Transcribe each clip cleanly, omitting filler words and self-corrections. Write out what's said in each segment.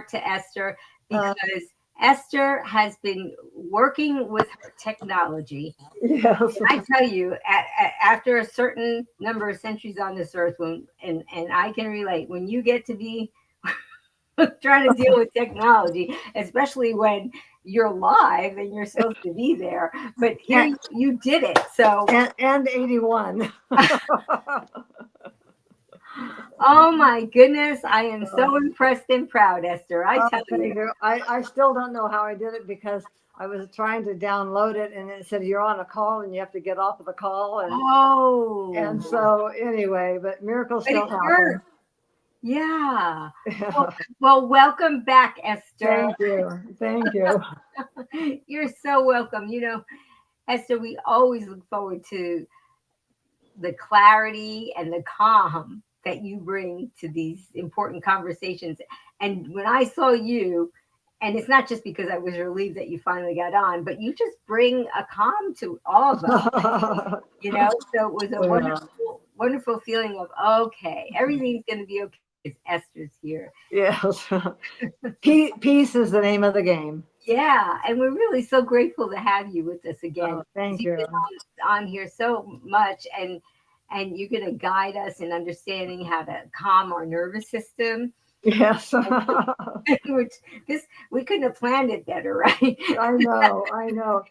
to Esther because Esther has been working with her technology. Yes. I tell you, after a certain number of centuries on this earth, and I can relate, when you get to be trying to deal with technology, especially when you're live and you're supposed to be there, but here And, you did it. So, and 81. oh my goodness, I am so impressed and proud, Esther. I Oh, tell you. thank you. I still don't know how I did it because I was trying to download it and it said you're on a call and you have to get off of the call and Oh, so anyway, but miracles but still it happen. worked. Yeah. Well, well, welcome back, Esther. Thank you. Thank you. You're so welcome. Esther, we always look forward to the clarity and the calm that you bring to these important conversations. And when I saw you, and it's not just because I was relieved that you finally got on, but you just bring a calm to all of us, So it was a Yeah. wonderful, wonderful feeling of okay, everything's going to be okay because Esther's here. Yes. Peace is the name of the game. Yeah, and we're really so grateful to have you with us again. Oh, 'Cause thank you've been you. on here so much, and you're going to guide us in understanding how to calm our nervous system. Yes. Which this we couldn't have planned it better, right? I know. I know.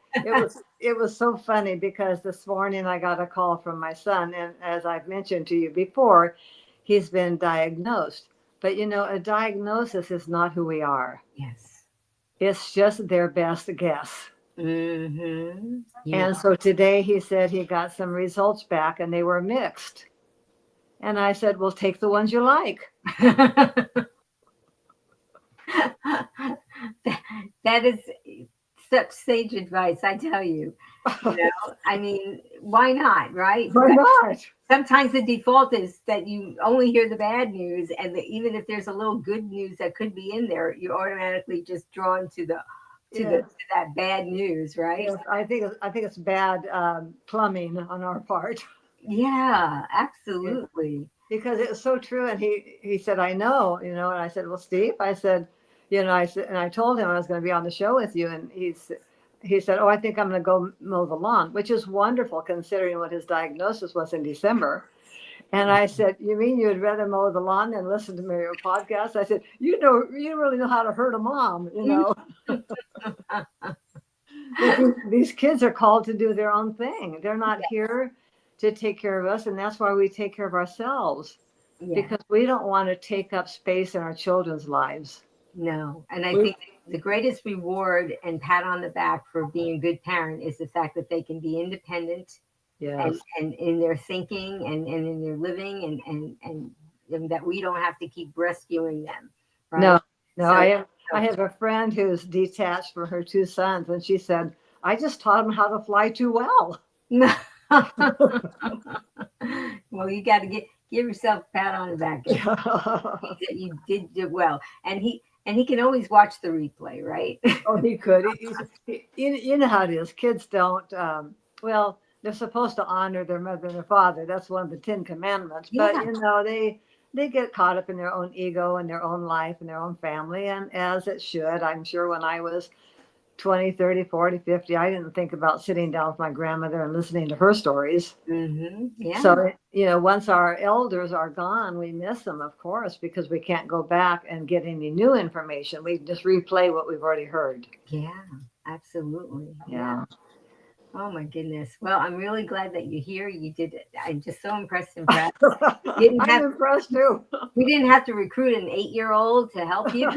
It was so funny because this morning I got a call from my son, and as I've mentioned to you before, he's been diagnosed. But a diagnosis is not who we are. Yes. It's just their best guess. Mm-hmm. Yeah. And so today he said he got some results back and they were mixed. And I said, well, take the ones you like. That is such sage advice, I tell you. I mean, why not, right? Why not? Sometimes the default is that you only hear the bad news, and even if there's a little good news that could be in there, you're automatically just drawn to Yes. that bad news, right? Yes. I think it's bad plumbing on our part. Yeah, Yeah. absolutely. Because it was so true. And he said, I know, and I said, well, Steve, I said, I said, and I told him I was going to be on the show with you. And he said, oh, I think I'm going to go mow the lawn, which is wonderful considering what his diagnosis was in December. And I said, you mean you'd rather mow the lawn than listen to your podcast? I said, you don't really know how to hurt a mom. These kids are called to do their own thing. They're not here to take care of us. And that's why we take care of ourselves Yeah, because we don't want to take up space in our children's lives. no. And I We, think the greatest reward and pat on the back for being a good parent is the fact that they can be independent yes. and in their thinking and in their living and that we don't have to keep rescuing them, right? No, no, So, I have a friend who's detached from her two sons, and she said, I just taught them how to fly too well. so well, you got to give yourself a pat on the back. You did well, and he can always watch the replay, right? Oh, he could. You know how it is. Kids don't. Well, they're supposed to honor their mother and their father. That's one of the 10 Commandments. But Yeah, they get caught up in their own ego and their own life and their own family, and as it should. I'm sure when I was 20, 30, 40, 50, I didn't think about sitting down with my grandmother and listening to her stories. yeah, So, once our elders are gone, we miss them, of course, because we can't go back and get any new information. We just replay what we've already heard. yeah, absolutely, yeah. Yeah. Oh my goodness. Well, I'm really glad that you're here. You did it. I'm just so impressed and proud. Didn't I'm have impressed too. we didn't have to recruit an 8-year-old to help you.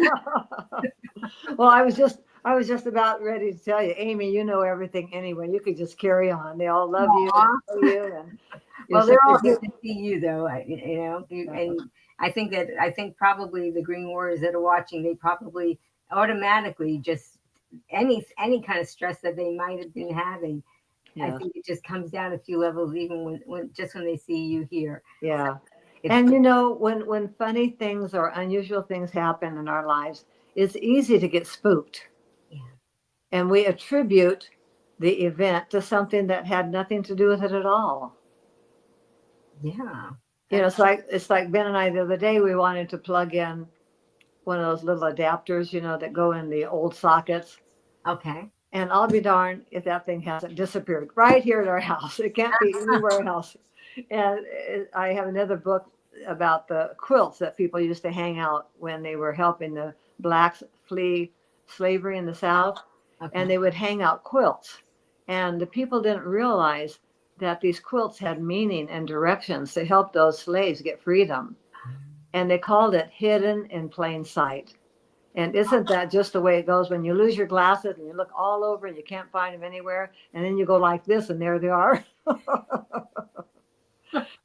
Well, I was just about ready to tell you, Amy, you know everything anyway. You could just carry on. They all love you and Aw. know you, and you're Well, they're such a all here good. to see you, though. And I think probably the Green Warriors that are watching, they probably automatically just any kind of stress that they might have been having. I Yeah, think it just comes down a few levels, even when they see you here. So yeah. it's And when funny things or unusual things happen in our lives, it's easy to get spooked, yeah, and we attribute the event to something that had nothing to do with it at all. yeah, It's like Ben and I the other day. We wanted to plug in one of those little adapters, that go in the old sockets. Okay. And I'll be darned if that thing hasn't disappeared right here at our house. It can't be anywhere else. And I have another book about the quilts that people used to hang out when they were helping the blacks flee slavery in the South. And Okay. they would hang out quilts. And the people didn't realize that these quilts had meaning and directions to help those slaves get freedom. And they called it hidden in plain sight. And isn't that just the way it goes when you lose your glasses and you look all over and you can't find them anywhere? And then you go like this and there they are.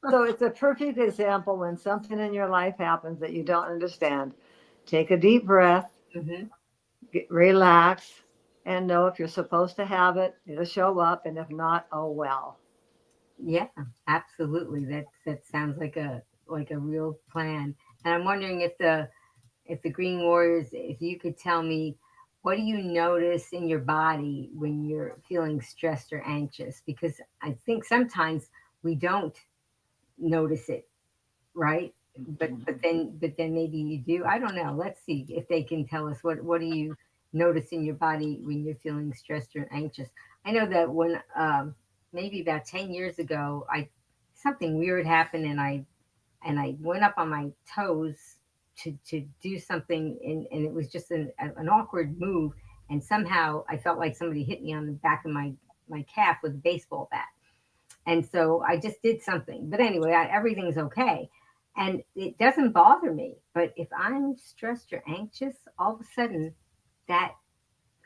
So it's a perfect example when something in your life happens that you don't understand. Take a deep breath, Hmm. relax, and know if you're supposed to have it, it'll show up. And if not, oh well. Yeah, absolutely. That sounds like a real plan. And I'm wondering if the Green Warriors, if you could tell me, what do you notice in your body when you're feeling stressed or anxious? Because I think sometimes we don't notice it, right? But then maybe you do. I don't know. Let's see if they can tell us what do you notice in your body when you're feeling stressed or anxious. I know that when maybe about 10 years ago, I something weird happened, and I went up on my toes to do something, and it was just an awkward move, and somehow I felt like somebody hit me on the back of my calf with a baseball bat, and so I just did something. But anyway, everything's okay, and it doesn't bother me. But if I'm stressed or anxious, all of a sudden that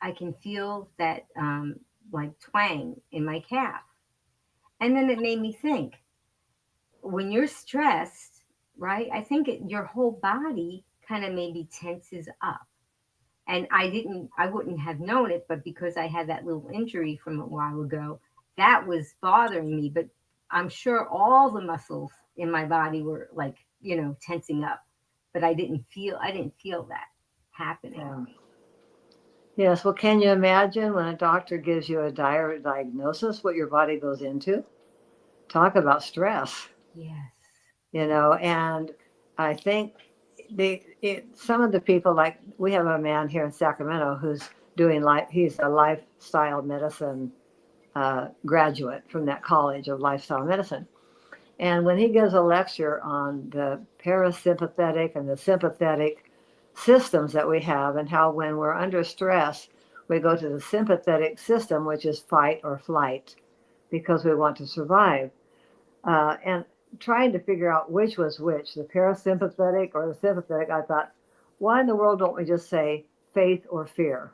I can feel that like twang in my calf, and then it made me think, when you're stressed, right? I think your whole body kind of maybe tenses up. And I wouldn't have known it, but because I had that little injury from a while ago, that was bothering me. But I'm sure all the muscles in my body were like, tensing up, but I didn't feel that happening. Yeah. Yes. Well, can you imagine when a doctor gives you a dire diagnosis, what your body goes into? Talk about stress. Yes. And I think some of the people, like we have a man here in Sacramento who's doing he's a lifestyle medicine graduate from that college of lifestyle medicine. And when he gives a lecture on the parasympathetic and the sympathetic systems that we have, and how when we're under stress, we go to the sympathetic system, which is fight or flight, because we want to survive. And trying to figure out which was which, the parasympathetic or the sympathetic, I thought, why in the world don't we just say faith or fear?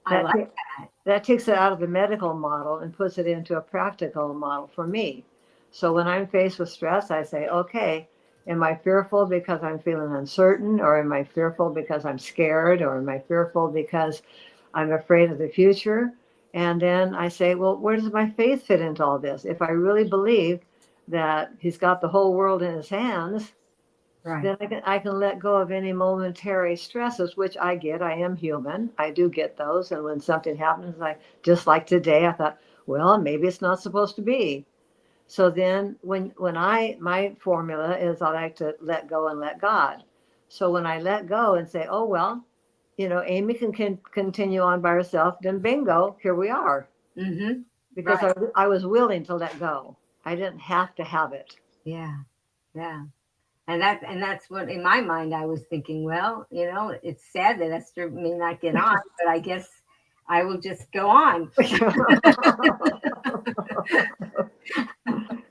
I That, like ta- that. that takes it out of the medical model and puts it into a practical model for me. So when I'm faced with stress, I say, okay, am I fearful because I'm feeling uncertain? Or am I fearful because I'm scared? Or am I fearful because I'm afraid of the future? And then I say, well, where does my faith fit into all this? If I really believe that he's got the whole world in his hands, Right. then I can let go of any momentary stresses, which I get. I am human. I do get those. And when something happens, just like today, I thought, well, maybe it's not supposed to be. So then my formula is I like to let go and let God. So when I let go and say, oh, well, Amy can continue on by herself, then bingo, here we are. Mm-hmm. Because Right. I was willing to let go. I didn't have to have it. Yeah. Yeah. And that's what in my mind I was thinking. Well, it's sad that Esther may not get on, but I guess I will just go on.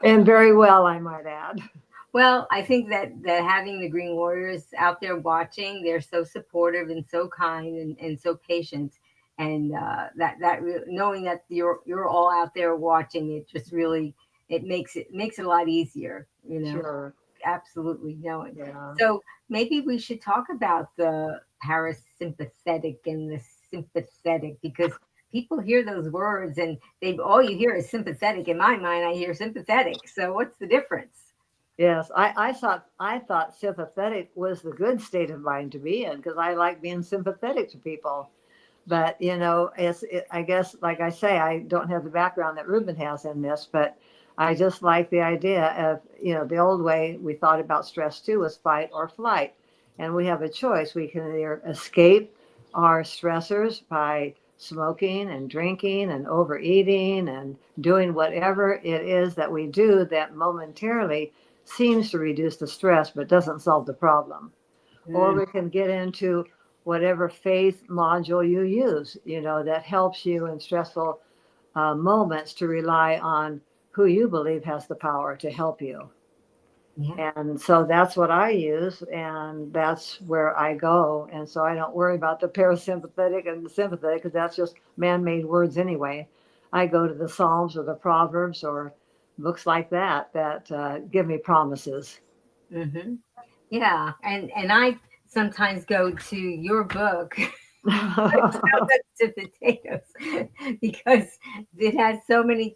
And very well, I might add. Well, I think that having the Green Warriors out there watching, they're so supportive and so kind and so patient, and knowing that you're all out there watching, it just really it makes it a lot easier. Sure. Absolutely knowing. Yeah. So maybe we should talk about the parasympathetic and the sympathetic, because people hear those words and they all you hear is sympathetic. In my mind, I hear sympathetic. So what's the difference? Yes. I thought sympathetic was the good state of mind to be in because I like being sympathetic to people. But I guess, like I say, I don't have the background that Ruben has in this, but I just like the idea of, the old way we thought about stress too was fight or flight. And we have a choice. We can either escape our stressors by smoking and drinking and overeating and doing whatever it is that we do that momentarily seems to reduce the stress but doesn't solve the problem. Or Mm, we can get into whatever faith module you use, that helps you in stressful moments to rely on who you believe has the power to help you. yeah. And so that's what I use, and that's where I go. And so I don't worry about the parasympathetic and the sympathetic because that's just man made words anyway. I go to the Psalms or the Proverbs or books like that give me promises. Hmm. Yeah. And I sometimes go to your book. To potatoes because it has so many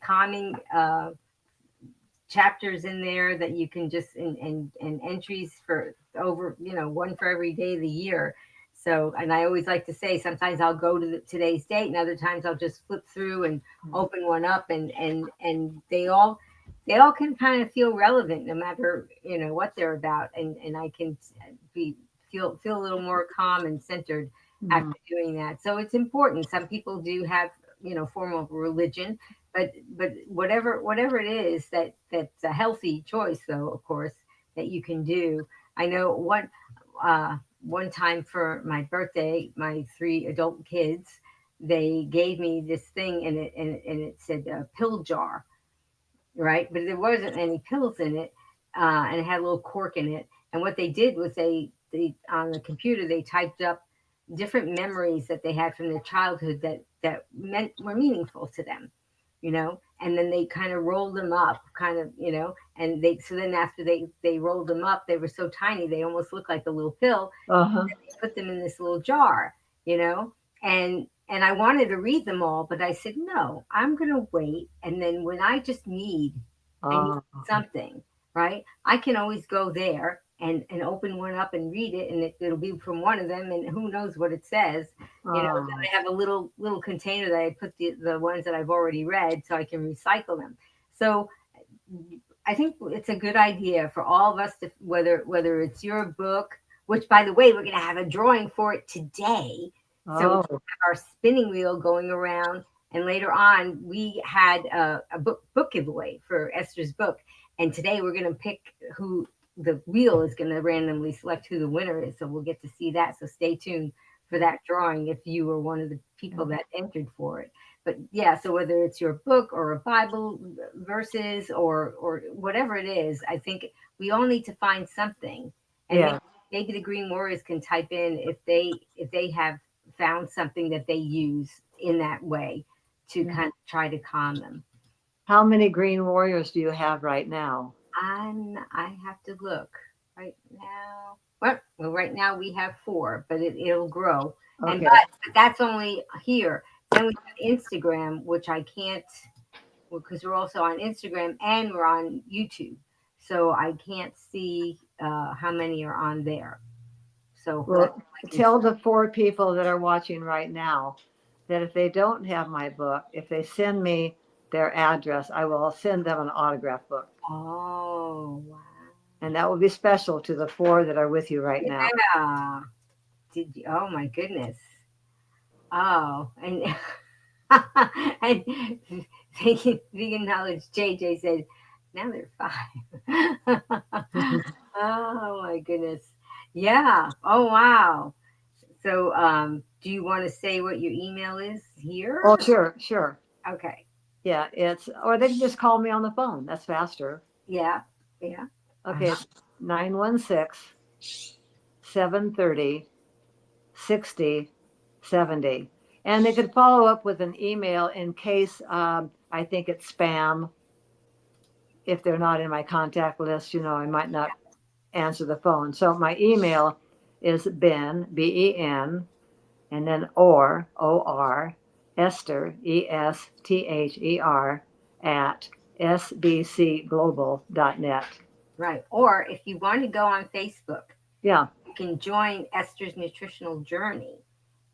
calming chapters in there that you can just and entries for over one for every day of the year. So, and I always like to say sometimes I'll go to today's date and other times I'll just flip through and open one up and they all can kind of feel relevant no matter what they're about, and I can be feel a little more calm and centered Mhm. after doing that. So it's important. Some people do have form of religion, but whatever it is that's a healthy choice, though, of course, that you can do. I know one time for my birthday, my three adult kids, they gave me this thing, and it said pill jar, right? But there wasn't any pills in it, and it had a little cork in it. And what they did was they on the computer they typed up different memories that they had from their childhood that meant were meaningful to them, and then they kind of rolled them up, and they so then after they rolled them up, they were so tiny they almost looked like a little pill. Uh-huh. Put them in this little jar, you know, and I wanted to read them all, but I said no, I'm gonna wait, and then when I need Uh, something, right? I can always go there and open one up and read it, and it'll be from one of them, and who knows what it says. Then uh, I have a little container that I put the ones that I've already read, so I can recycle them. So I think it's a good idea for all of us to whether it's your book, which by the way we're going to have a drawing for it today. So we oh, have our spinning wheel going around, and later on we had a book giveaway for Esther's book, and today we're going to pick who the wheel is going to randomly select who the winner is. So we'll get to see that. So stay tuned for that drawing if you were one of the people that entered for it. But yeah, so whether it's your book or a Bible verses or whatever it is, I think we all need to find something, and yeah. maybe the Green Warriors can type in if they have found something that they use in that way to kind of try to calm them. How many Green Warriors do you have right now? I have to look right now. Well, right now we have four, but it'll grow. And Okay. but that's only here. Then we have Instagram, which I can't because we're also on Instagram and we're on YouTube. So I can't see how many are on there. So that's Well, I can. tell the four people that are watching right now that if they don't have my book, if they send me their address, I will send them an autograph book. Oh wow! And that will be special to the four that are with you right now. Yeah. Did you? Oh my goodness. Oh, and and vegan knowledge. JJ said, now they're five. Oh my goodness. Yeah. Oh wow. So, do you want to say what your email is Oh, here? sure, sure. Okay. Yeah, or they can just call me on the phone. That's faster. Yeah. Yeah. Okay, it's 916 730 6070. And they could follow up with an email in case I think it's spam. If they're not in my contact list, I might not answer the phone. So my email is Ben, Ben, and then or, Esther, Esther, at sbcglobal.net. Right. Or if you want to go on Facebook, Yeah, you can join Esther's Nutritional Journey.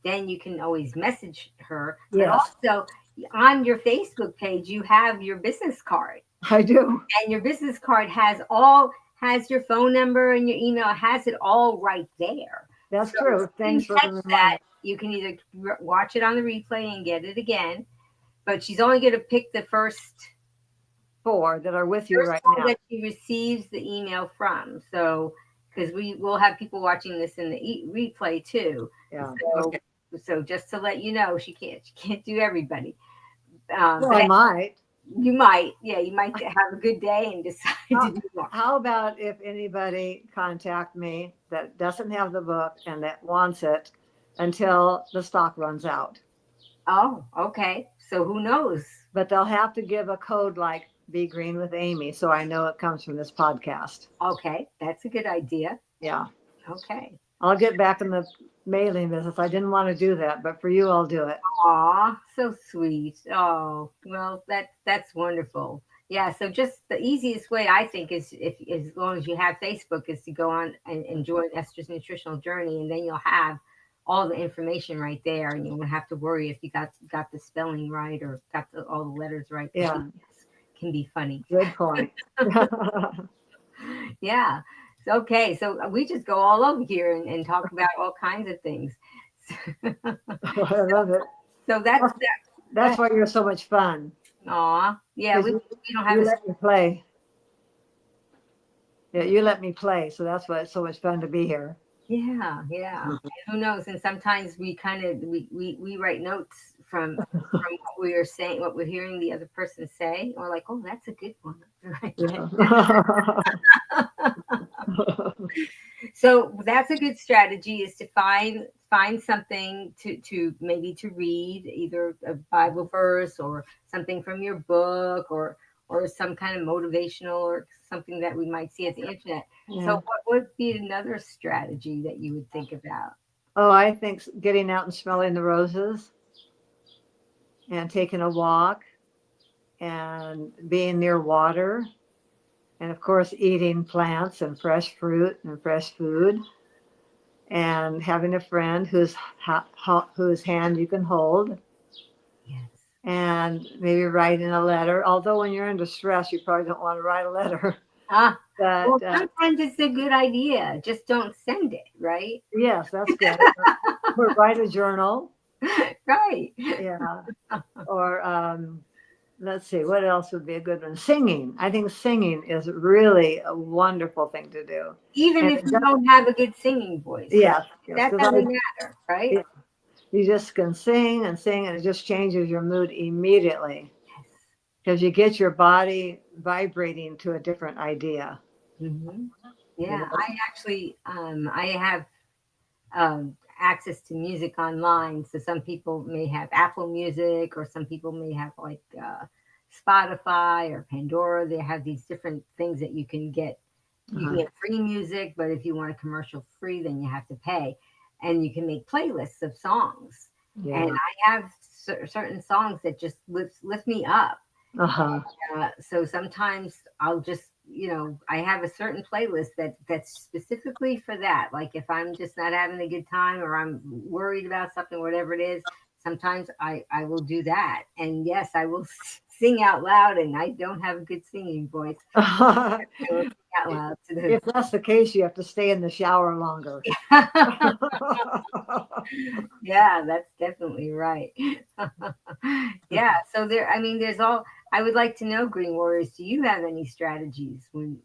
Then you can always message her. But yes, also on your Facebook page, you have your business card. I do. And your business card has all has your phone number and your email, has it all right there. That's So true. if you Thanks for the catch that, reminder. you can either watch it on the replay and get it again, but she's only going to pick the Four that are with you first right one now. that she receives the email from. So, because we will have people watching this in the replay too. Yeah. So, Okay. so just to let you know, she can't do everybody. Well, But I might. you might, yeah, you might have a good day and decide to How, do more. how about if anybody contact me that doesn't have the book and that wants it until the stock runs out? Oh, okay. So who knows? But they'll have to give a code like Be Green with Amy, so I know it comes from this podcast. Okay, that's a good idea. Yeah. Okay. I'll get back in the mailing business. I didn't want to do that, but for you, I'll do it. Aw, so sweet. Oh, well, that's wonderful. Yeah, so just the easiest way I think is if as long as you have Facebook is to go on and join Esther's Nutritional Journey, and then you'll have all the information right there, and you won't have to worry if you got the spelling right or got all the letters right, because Yeah. can be funny. Good point. Yeah. So, okay. So we just go all over here and talk about all kinds of things. I love it. So that's That's why you're so much fun. aw. Yeah, Because we don't have you a let me play. Yeah, you let me play. So that's why it's so much fun to be here. yeah, yeah. And who knows? And sometimes we kind of we write notes from what we are saying, what we're hearing the other person say. We're like, oh, that's a good one. Yeah. So that's a good strategy is to find something to maybe to read, either a Bible verse or something from your book or some kind of motivational or something that we might see at the internet. So Yeah. what would be another strategy that you would think about? Oh, I think getting out and smelling the roses and taking a walk and being near water and of course eating plants and fresh fruit and fresh food and having a friend whose hand you can hold Yes. and maybe writing a letter. Although when you're under stress, you probably don't want to write a letter. Ah, But well, sometimes it's a good idea. Just don't send it, right? yes, that's good. Or write a journal. Right. Yeah. Or let's see, what else would be a good one? Singing. I think singing is really a wonderful thing to do. Even And if it you does, don't have a good singing voice, right? yes, yes, That because doesn't matter, right? yeah, you just can sing and sing, and it just changes your mood immediately because you get your body vibrating to a different idea. Hmm. You Yeah, know? I actually I have access to music online. So some people may have Apple Music, or some people may have like Spotify or Pandora. They have these different things that you can get. You can Uh-huh. get free music, but if you want a commercial free, then you have to pay. And you can make playlists of songs. And Yeah. I have certain songs that just lift me up. Uh-huh. So sometimes I'll just, I have a certain playlist that's specifically for that. Like if I'm just not having a good time or I'm worried about something, whatever it is, sometimes I will do that. And yes, I will sing out loud, and I don't have a good singing voice. I will sing out loud to If that's the case, you have to stay in the shower longer. the Yeah, that's definitely right. Yeah, so I mean, I would like to know, Green Warriors, do you have any strategies when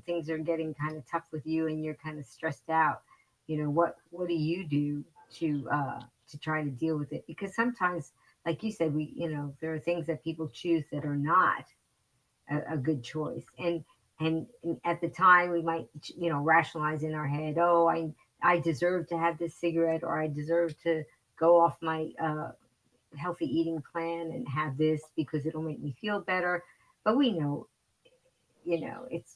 things are getting kind of tough with you and you're kind of stressed out? What do you do to try to deal with it? Because sometimes, like you said, there are things that people choose that are not a good choice. And at the time we might rationalize in our head, oh, I deserve to have this cigarette, or I deserve to go off my healthy eating plan and have this because it'll make me feel better. But we know, it's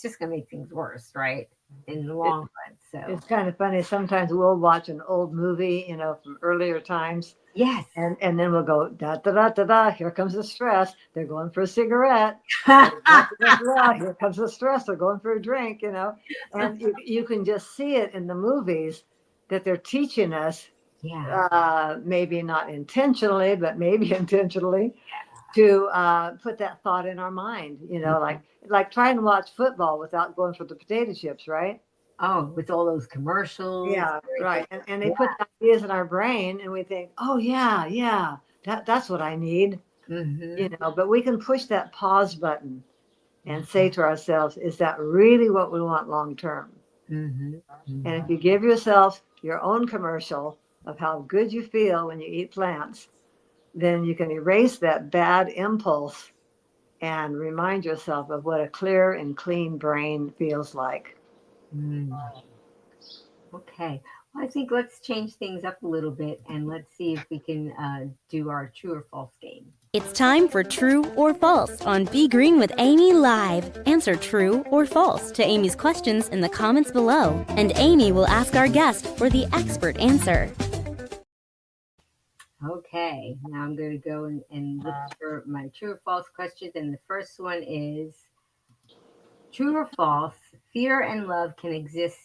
just gonna make things worse, right, in the It, long run. So it's kind of funny. Sometimes we'll watch an old movie, from earlier times, yes. and then we'll go da da da da da. Here comes the stress. They're going for a cigarette. Da, da, da, da, here comes the stress. They're going for a drink. And you can just see it in the movies that they're teaching us, Yeah. maybe not intentionally, but maybe intentionally, to put that thought in our mind, like trying to watch football without going for the potato chips, right? Oh, with all those commercials, Yeah, everything. right. And they Yeah. put the ideas in our brain, and we think, oh yeah, yeah, that's what I need, Mm-hmm. But we can push that pause button and say to ourselves, is that really what we want long term? Mm-hmm. And Mm-hmm. if you give yourself your own commercial of how good you feel when you eat plants, then you can erase that bad impulse and remind yourself of what a clear and clean brain feels like. Mm. Okay. Well, I think let's change things up a little bit and let's see if we can do our true or false game. It's time for True or False on Be Green with Amy Live. Answer true or false to Amy's questions in the comments below, and Amy will ask our guest for the expert answer. Okay. Now I'm going to go and look for my true or false questions. And the first one is true or false, fear and love can exist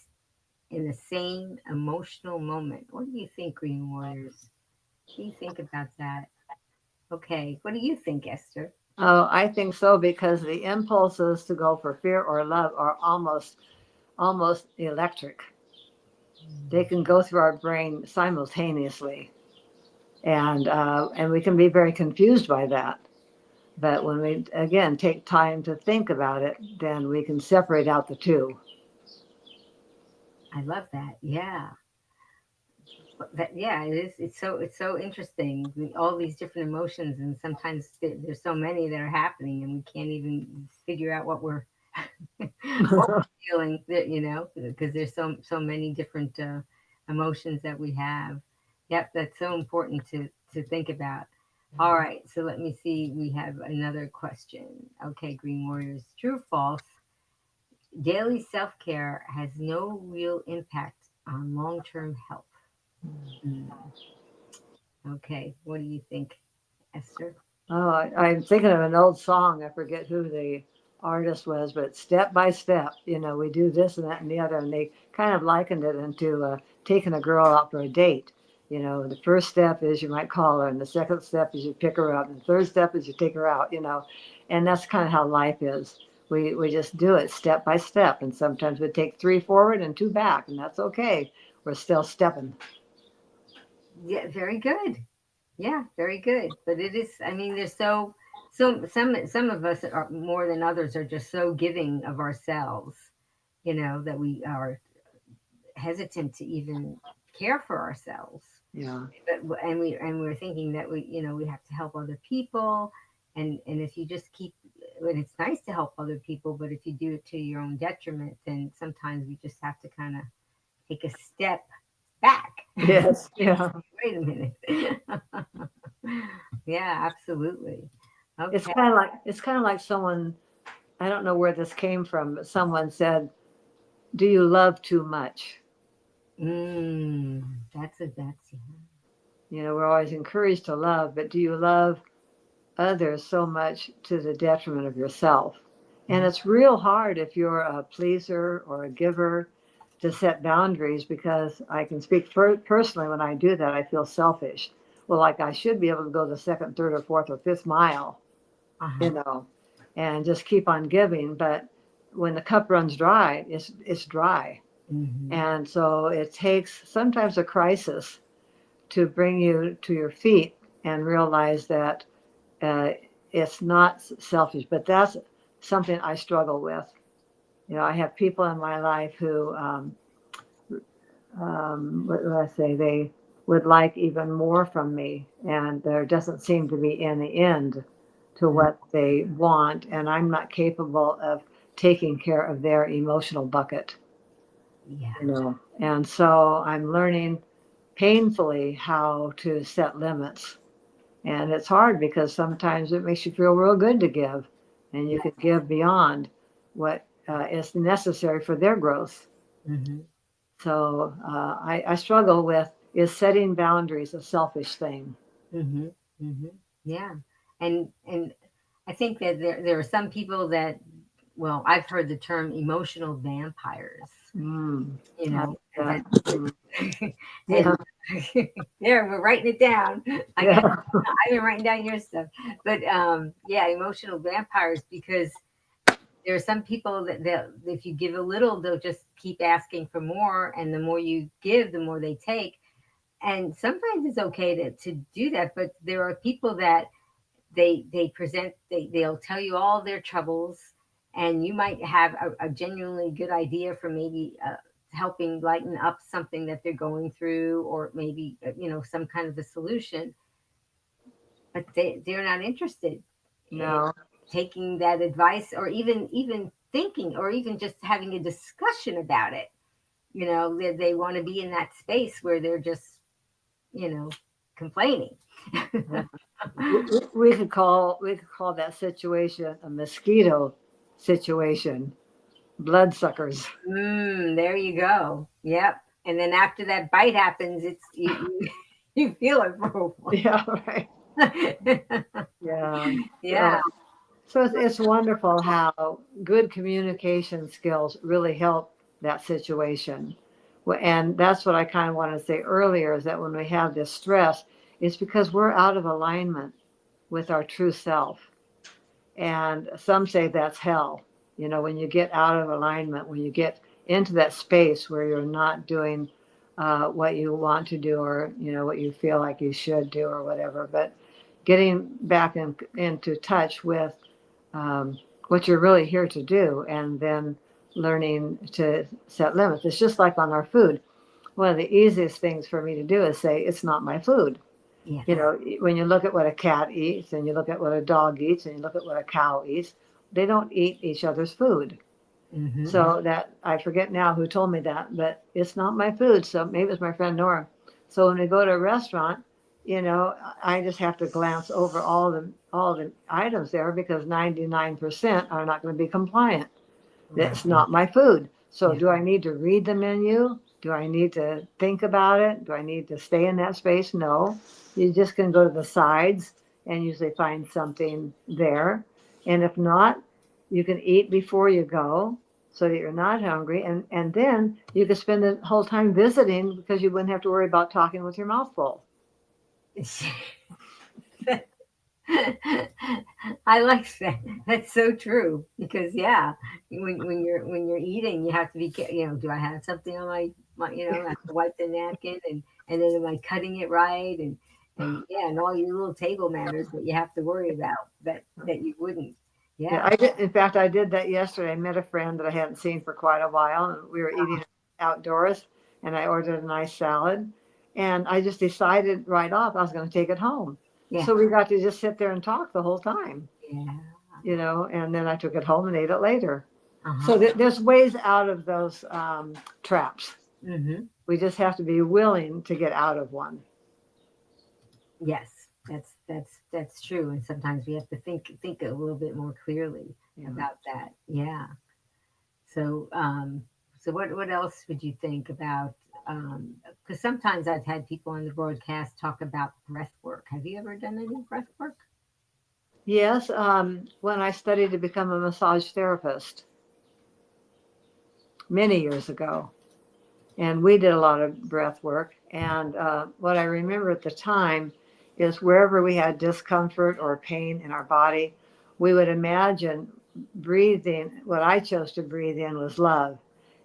in the same emotional moment. What do you think, Green Warriors? What do you think about that? Okay. What do you think, Esther? Oh, I think so because the impulses to go for fear or love are almost electric. They can go through our brain simultaneously, and we can be very confused by that. But when we again take time to think about it, then we can separate out the two. I love that. Yeah. That yeah, it is. It's so interesting. All these different emotions, and sometimes there's so many that are happening, and we can't even figure out what we're what we're feeling. That because there's so many different emotions that we have. Yep, that's so important to think about. All right, so let me see. We have another question. Okay, Green Warriors, true or false? Daily self care has no real impact on long term health. Mm. Okay, what do you think, Esther? Oh, I'm thinking of an old song. I forget who the artist was, but step by step, we do this and that and the other. And they kind of likened it into taking a girl out for a date. The first step is you might call her, and the second step is you pick her up, and the third step is you take her out, And that's kind of how life is. We just do it step by step. And sometimes we take three forward and two back, and that's okay. We're still stepping. Yeah, very good. Yeah, very good. But it is. I mean, there's some of us are more than others are just so giving of ourselves, that we are hesitant to even care for ourselves. Yeah. But we're thinking that we have to help other people, and if you just keep, and it's nice to help other people, but if you do it to your own detriment, then sometimes we just have to kind of take a step back. Yes. Yeah. Wait a minute. Yeah, absolutely. It's Okay. kind of like someone, I don't know where this came from, but someone said, "Do you love too much?" Mm, that's We're always encouraged to love, but do you love others so much to the detriment of yourself? And it's real hard if you're a pleaser or a giver to set boundaries because I can speak personally when I do that, I feel selfish. Well, like I should be able to go the second, third, or fourth, or fifth mile, you uh-huh. know, and just keep on giving. But when the cup runs dry, it's dry. Hmm. And so it takes sometimes a crisis to bring you to your feet and realize that uh, it's not selfish. But that's something I struggle with. I have people in my life who, what do I say, they would like even more from me, and there doesn't seem to be any end to what they want, and I'm not capable of taking care of their emotional bucket, Yeah. And so I'm learning painfully how to set limits. And it's hard because sometimes it makes you feel real good to give, and you Yeah. can give beyond what is necessary for their growth. Hmm. So I struggle with, is setting boundaries a selfish thing? Hmm. Hmm. Yeah. And I think that there are some people that, well, I've heard the term emotional vampires. You I know, and that. and Yeah. there we're writing it down. Yeah. I've been writing down your stuff, but yeah, emotional vampires, because there are some people that they'll, if you give a little, they'll just keep asking for more, and the more you give, the more they take. And sometimes it's okay to do that, but there are people that they present, they'll tell you all their troubles, and you might have a genuinely good idea for maybe helping lighten up something that they're going through, or maybe some kind of a solution, but they're not interested in No. taking that advice, or even thinking, or even just having a discussion about it. They want to be in that space where they're just you know complaining. Yeah. We could call that situation a mosquito situation. Bloodsuckers. There you go. Yep. And then after that bite happens, it's you feel it for a while. Yeah, right. Yeah. Yeah. So it's wonderful how good communication skills really help that situation. And that's what I kind of wanted to say earlier, is that when we have this stress, it's because we're out of alignment with our true self. And some say that's hell. When you get out of alignment, when you get into that space where you're not doing what you want to do, or what you feel like you should do, or whatever. But getting back into touch with what you're really here to do, and then learning to set limits. It's just like on our food. One of the easiest things for me to do is say, it's not my food. Yes. When you look at what a cat eats, and you look at what a dog eats, and you look at what a cow eats, they don't eat each other's food. Mm-hmm. So that, I forget now who told me that, but it's not my food. So maybe it's my friend Nora. So when we go to a restaurant, I just have to glance over all the items there, because 99% are not going to be compliant. That's not my food. So Yeah. do I need to read the menu? Do I need to think about it? Do I need to stay in that space? No. You just can go to the sides and usually find something there. And if not, you can eat before you go so that you're not hungry. And then you could spend the whole time visiting, because you wouldn't have to worry about talking with your mouth full. I like that. That's so true, because yeah, when you're eating, you have to be do I have something on my I have to wipe the napkin, and then am I cutting it right, and yeah, and all your little table manners that you have to worry about, that you wouldn't. Yeah, Yeah. I did. In fact, I did that yesterday. I met a friend that I hadn't seen for quite a while, and we were eating outdoors, and I ordered a nice salad, and I just decided right off I was going to take it home. Yeah. So we got to just sit there and talk the whole time, Yeah. and then I took it home and ate it later. Uh-huh. So there's ways out of those traps. Mm-hmm. We just have to be willing to get out of one. Yes, that's true. And sometimes we have to think a little bit more clearly Yeah. about that. Yeah. So so what else would you think about? Because sometimes I've had people on the broadcast talk about breath work. Have you ever done any breath work? Yes, when I studied to become a massage therapist many years ago. And we did a lot of breath work. And what I remember at the time is, wherever we had discomfort or pain in our body, we would imagine breathing. What I chose to breathe in was love.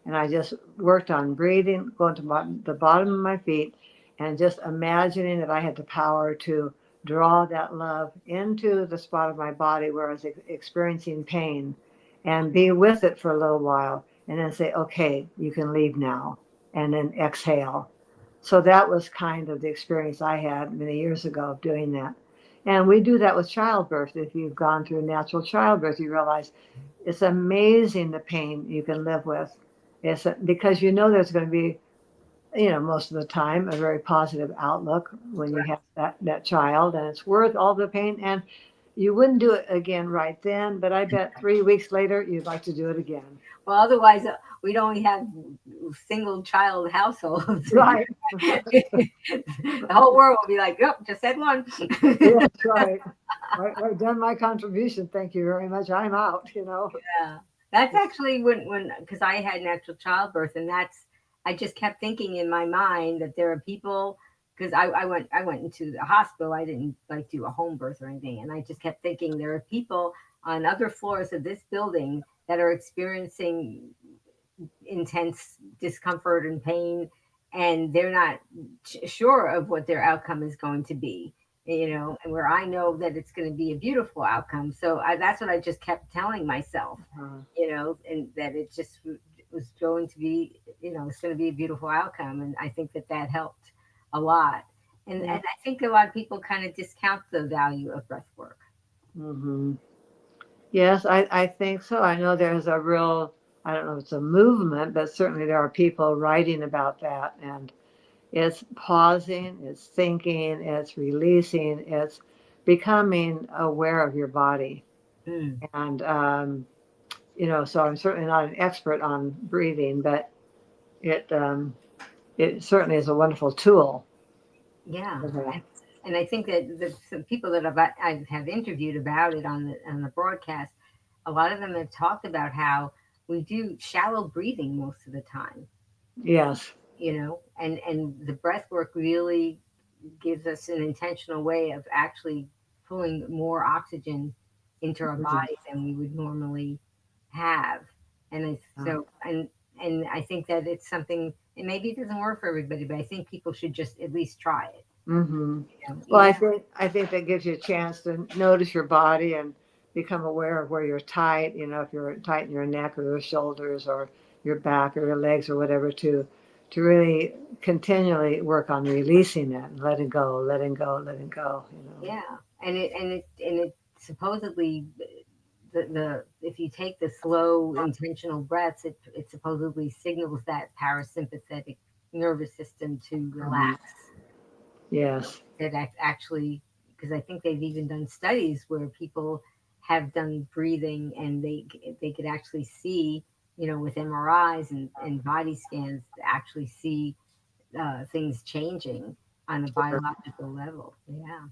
And I just worked on breathing, going to the bottom of my feet, and just imagining that I had the power to draw that love into the spot of my body where I was experiencing pain, and be with it for a little while, and then say, okay, you can leave now, and then exhale. So that was kind of the experience I had many years ago of doing that. And we do that with childbirth. If you've gone through natural childbirth, you realize it's amazing the pain you can live with. It's because there's going to be, most of the time, a very positive outlook when you have that child, and it's worth all the pain. And you wouldn't do it again right then, but I bet 3 weeks later, you'd like to do it again. Well, otherwise we'd only have single child households. Right. The whole world will be like, "Yep, just had one." Yeah, that's right. I've done my contribution. Thank you very much. I'm out. Yeah. That's actually when because I had natural childbirth, and that's I just kept thinking in my mind that there are people because I went into the hospital. I didn't like do a home birth or anything, and I just kept thinking there are people on other floors of this building that are experiencing intense discomfort and pain, and they're not sure of what their outcome is going to be, and where I know that it's going to be a beautiful outcome. So that's what I just kept telling myself, Uh, and that it just was going to be, it's going to be a beautiful outcome. And I think that that helped a lot. And yeah. I think a lot of people kind of discount the value of breath work. Hmm. Yes, I think so. I know there's a real, I don't know if it's a movement, but certainly there are people writing about that. And it's pausing, it's thinking, it's releasing, it's becoming aware of your body. Mm. And, so I'm certainly not an expert on breathing, but it, um, it certainly is a wonderful tool Yeah, for that. and I think that the some people that I have interviewed about it on the broadcast, a lot of them have talked about how we do shallow breathing most of the time, Yes. and the breath work really gives us an intentional way of actually pulling more oxygen into our Mhm. body than we would normally have. And and I think that it's something, and maybe it doesn't work for everybody, but I think people should just at least try it. Hmm. Well, Even I think that gives you a chance to notice your body and become aware of where you're tight. If you're tight in your neck or your shoulders or your back or your legs or whatever, to really continually work on releasing it and letting go, letting go, letting go. yeah, and it supposedly the if you take the slow intentional breaths, it supposedly signals that parasympathetic nervous system to Mhm. relax. Yes. That actually, because I think they've even done studies where people have done breathing, and they could actually see, with MRIs and body scans, actually see things changing on a biological level. Yeah.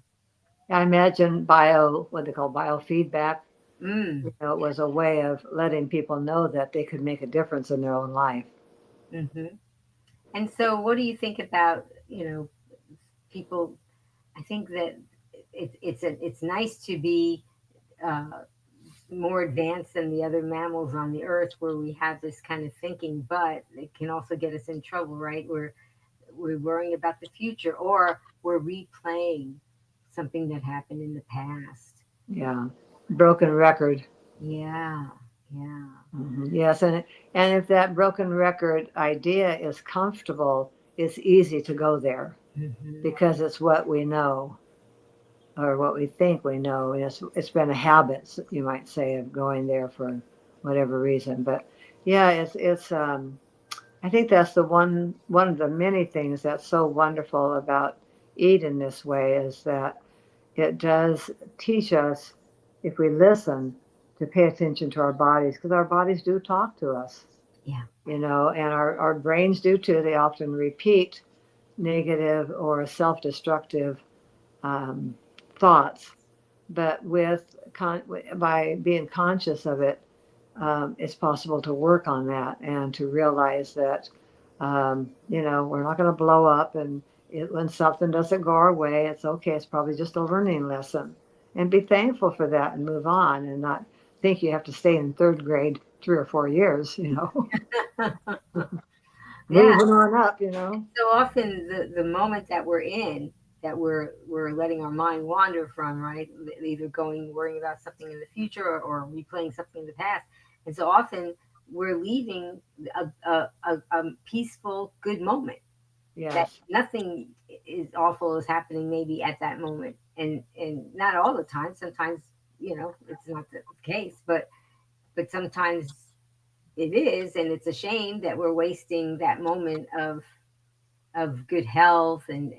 I imagine what they call biofeedback. Mm. It was a way of letting people know that they could make a difference in their own life. Hmm. And so, what do you think about, people? I think that it's nice to be uh, more advanced than the other mammals on the earth, where we have this kind of thinking, but it can also get us in trouble, right? We're worrying about the future, or we're replaying something that happened in the past. Yeah. Broken record. Yeah, yeah. Mhm. Yes, and if that broken record idea is comfortable, it's easy to go there Hmm. because it's what we know or what we think we know. And it's been a habit, you might say, of going there for whatever reason. But yeah, it's. I think that's the one of the many things that's so wonderful about eating this way is that it does teach us, if we listen, to pay attention to our bodies because our bodies do talk to us, Yeah. and our brains do too. They often repeat negative or self destructive um, thoughts, but by being conscious of it, it's possible to work on that and to realize that, we're not going to blow up. And when something doesn't go our way, it's okay. It's probably just a learning lesson. And be thankful for that and move on and not think you have to stay in third grade 3 or 4 years. Yeah. Moving on up. So often the moment that we're in, that we're letting our mind wander from, right? Either going worrying about something in the future, or replaying something in the past. And so often we're leaving a peaceful, good moment, that Yes. nothing is awful is happening maybe at that moment, and not all the time. Sometimes, it's not the case, but sometimes it is, and it's a shame that we're wasting that moment of good health, and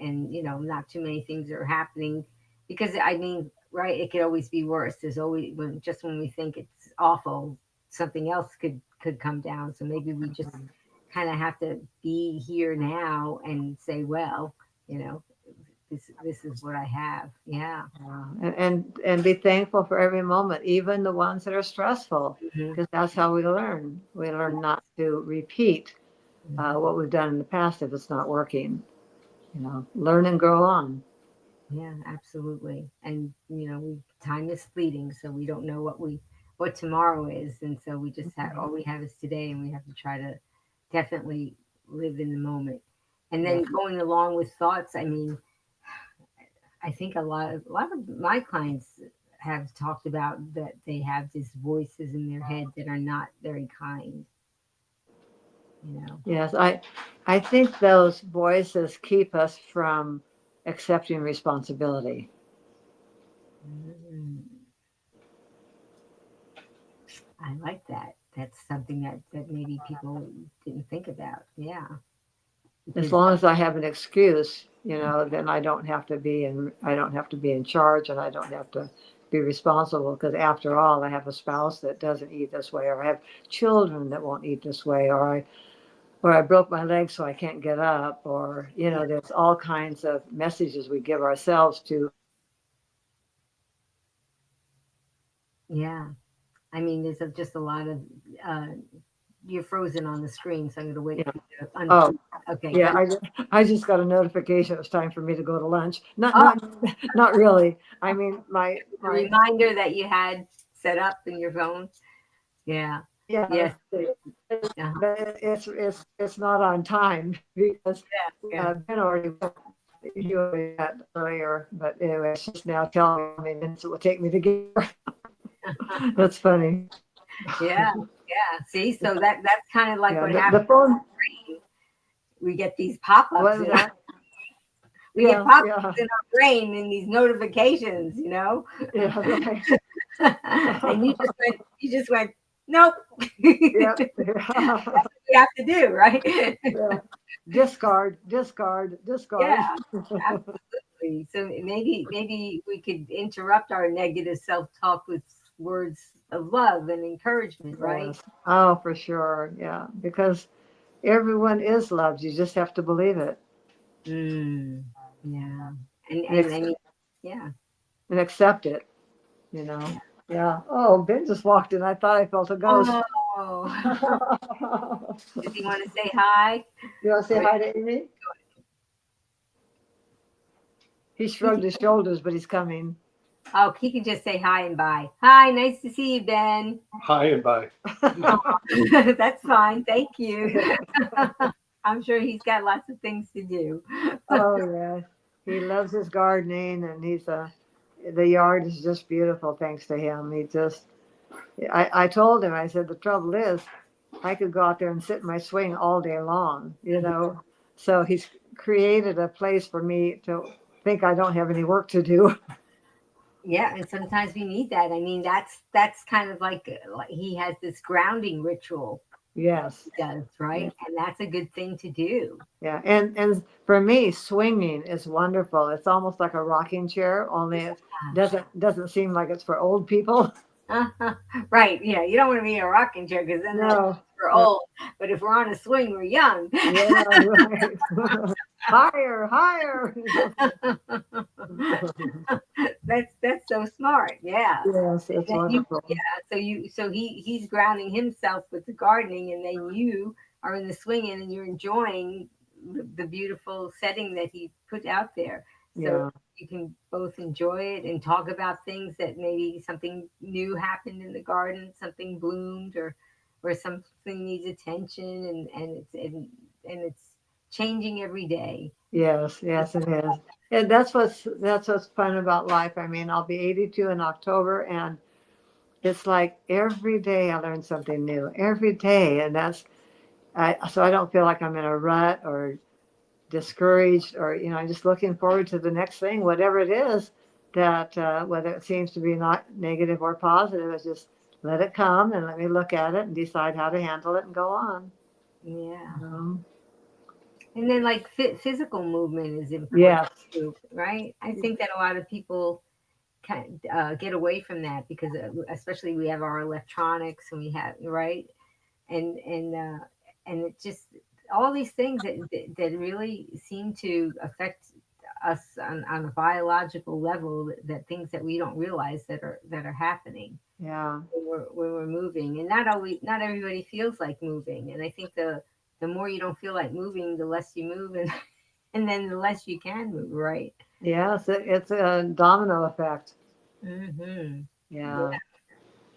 not too many things are happening, because I mean, right, it could always be worse. There's always, when we think it's awful, something else could come down. So maybe we just kind of have to be here now and say, well, you know this is what I have. Yeah. And be thankful for every moment, even the ones that are stressful, Hmm. because that's how we learn. We learn not to repeat what we've done in the past if it's not working. Learn and grow on. Yeah, absolutely. And time is fleeting, so we don't know what tomorrow is, and so we just have all we have is today, and we have to try to definitely live in the moment. And Yeah. then going along with thoughts, I mean, I think a lot of my clients have talked about that they have these voices in their head that are not very kind, you know. Yes, I think those voices keep us from accepting responsibility. Mm, I like that. That's something that maybe people didn't think about. Yeah, As because long as I have an excuse, then I don't have to be in charge, and I don't have to be responsible, because after all, I have a spouse that doesn't eat this way, or I have children that won't eat this way, or I broke my leg so I can't get up, or there's all kinds of messages we give ourselves to. yeah, I mean, there's just a lot of uh, you're frozen on the screen, so I'm going to wait Yeah. for you to unfreeze. Oh, Okay, yeah. good. I just got a notification. It was time for me to go to lunch. Not Oh, not not really. I mean, the my reminder that you had set up in your phone. Yeah. yeah. Yes. Uh-huh. But it's not on time because Yeah. Ben already went. He already went earlier. But anyway, it's just now telling me how many minutes it will take me to get here. That's funny. Yeah. Yeah. See, so that's kind of like Yeah, what the happens. phone. We get these pop-ups. What is that? We get Yeah, pop-ups yeah, in our brain and these notifications. yeah. Right. And you just went, nope. Yeah, That's yeah. what you have to do, right? Yeah. Discard, discard, Yeah, discard. absolutely. So maybe we could interrupt our negative self-talk with words of love and encouragement, right? Yes. Oh, for sure. Yeah. Because everyone is loved. You just have to believe it Mm, yeah. And and, and I mean, yeah, and accept it, you know. yeah. Yeah. Oh, Ben just walked in. I thought I felt a ghost. Oh, You does he want to say hi? want to say Oh, hi to Amy? He he can, shrugged his shoulders, but he's coming. oh, he can just say hi and bye. Hi, nice to see you, Ben. Hi and bye. Oh, that's fine. Thank you. I'm sure he's got lots of things to do. Oh, yeah. He loves his gardening, and the yard is just beautiful thanks to him. I told him, I said, the trouble is, I could go out there and sit in my swing all day long. So he's created a place for me to think I don't have any work to do. Yeah, and sometimes we need that. I mean, that's kind of like he has this grounding ritual Yes. he does, Yeah. right? And that's a good thing to do. Yeah. And for me, swinging is wonderful. It's almost like a rocking chair, only it doesn't seem like it's for old people. Right. Yeah, you don't want to be in a rocking chair because then that No. we're No. old. But if we're on a swing, we're young. Yeah, right. Higher, higher. That's so smart. Yeah. Yes, And it's then wonderful. he's grounding himself with the gardening, and then you are in the swinging and you're enjoying the beautiful setting that he put out there. So Yeah. you can both enjoy it and talk about things that maybe something new happened in the garden, something bloomed, or something needs attention, and it's changing every day. Yes, yes, it is. And that's what's fun about life. I mean, I'll be 82 in October, and it's like every day I learn something new. Every day, and so I don't feel like I'm in a rut or discouraged, or I'm just looking forward to the next thing, whatever it is. That whether it seems to be not negative or positive, it's just let it come and let me look at it and decide how to handle it and go on. Yeah. Um, And then like physical movement is important yes, too, right? I think that a lot of people can get away from that because especially we have our electronics and we have right and it just all these things that really seem to affect us on a biological level, that things that we don't realize that are happening Yeah. when we're moving, and not everybody feels like moving. And I think the more you don't feel like moving, the less you move, and and then the less you can move, right? Yes, it's a domino effect. Mm-hmm. Yeah.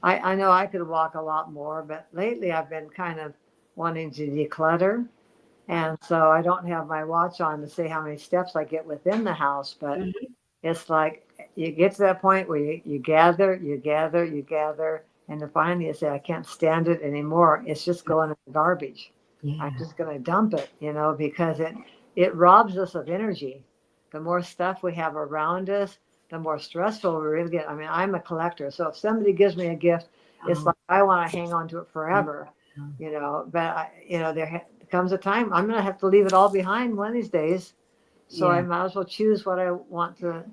I know I could walk a lot more, but lately I've been kind of wanting to declutter. And so I don't have my watch on to see how many steps I get within the house, but Yeah. it's like you get to that point where you gather, you gather, you gather, and then finally you say, I can't stand it anymore. It's just going in the garbage. I'm Yeah. just going to dump it, because it robs us of energy. The more stuff we have around us, the more stressful we really get. I mean, I'm a collector, so if somebody gives me a gift, it's Oh, like I want to hang on to it yeah. forever, But there comes a time I'm going to have to leave it all behind one of these days. So I Yeah. might as well choose what I want to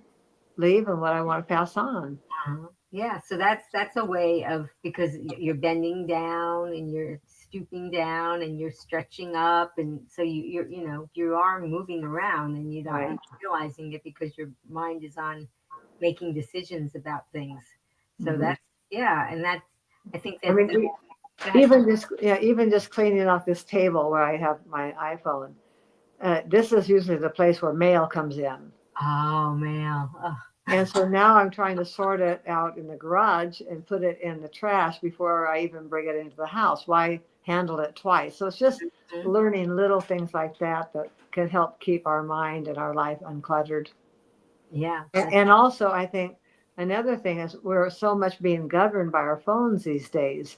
leave and what I want to pass on. Uh-huh. Yeah, so that's a way of, because you're bending down and you're stooping down and you're stretching up, and so you are moving around, and you're not Right. even realizing it because your mind is on making decisions about things. So Hmm. yeah, and that's, I think I that mean, go ahead. even just cleaning off this table where I have my iPhone. This is usually the place where mail comes in. Oh man. And so now I'm trying to sort it out in the garage and put it in the trash before I even bring it into the house. Why handle it twice? So it's just Mhm. learning little things like that that can help keep our mind and our life uncluttered. Yeah, And also, I think another thing is we're so much being governed by our phones these days.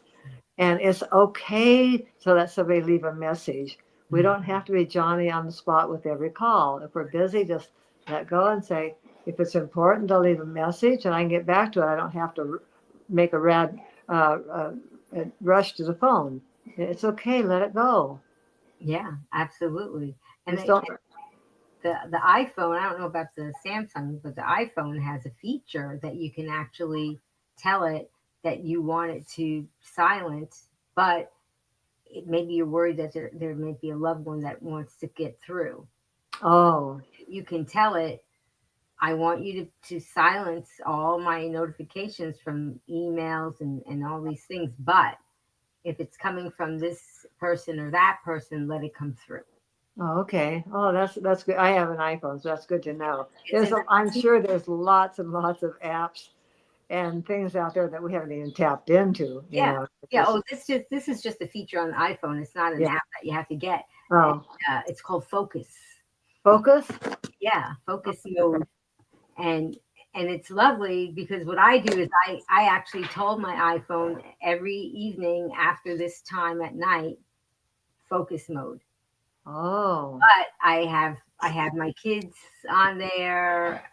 And it's okay to let somebody leave a message. We mm, don't have to be Johnny on the spot with every call. If we're busy, just let go and say, if it's important, to leave a message and I can get back to it. I don't have to make a rush to the phone. It's okay. Let it go. yeah, absolutely. And Just don't. the iPhone, I don't know about the Samsung, but the iPhone has a feature that you can actually tell it that you want it to silent, but maybe you're worried that there may be a loved one that wants to get through. Oh, You can tell it, I want you to silence all my notifications from emails and all these things, but if it's coming from this person or that person, let it come through. oh, okay. Oh, that's good. I have an iPhone, so that's good to know. It's in I'm sure there's lots and lots of apps and things out there that we haven't even tapped into, Yeah. Yeah. Just Oh, this is just a feature on the iPhone. It's not an yeah. app that you have to get. And, Oh, it's called Focus. focus. Yeah, Focus mode, and it's lovely because what I do is I actually told my iPhone every evening after this time at night, Focus mode. Oh, But I have my kids on there.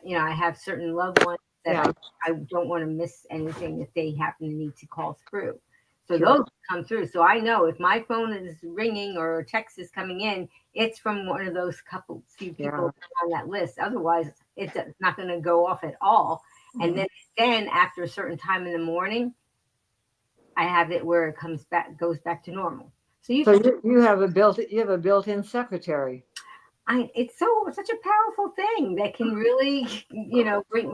I have certain loved ones that yeah, I don't want to miss anything if they happen to need to call through. So sure. those come through. So I know if my phone is ringing or a text is coming in, it's from one of those few Yeah. people on that list. Otherwise, it's not going to go off at all. And Mhm. then after a certain time in the morning, I have it where it goes back to normal. So you So can you have a built-in secretary. it's such a powerful thing that can really,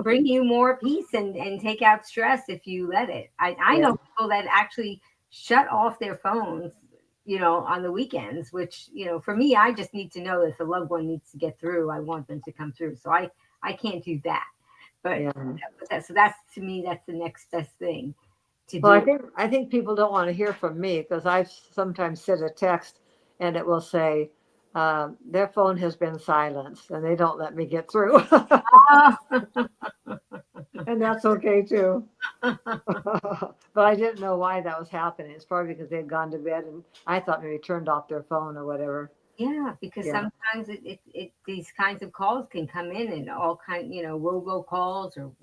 bring you more peace and take out stress if you let it. I Yeah. know people that actually shut off their phones, on the weekends, which, for me, I just need to know if a loved one needs to get through, I want them to come through. So I can't do that. But Yeah. that's, to me, that's the next best thing to Well, do. I think people don't want to hear from me because I've sometimes sent a text and it will say their phone has been silenced and they don't let me get through, and that's okay too. But I didn't know why that was happening. It's probably because they'd gone to bed and I thought maybe turned off their phone or whatever. Yeah, because Yeah. sometimes these kinds of calls can come in, and all robocalls, or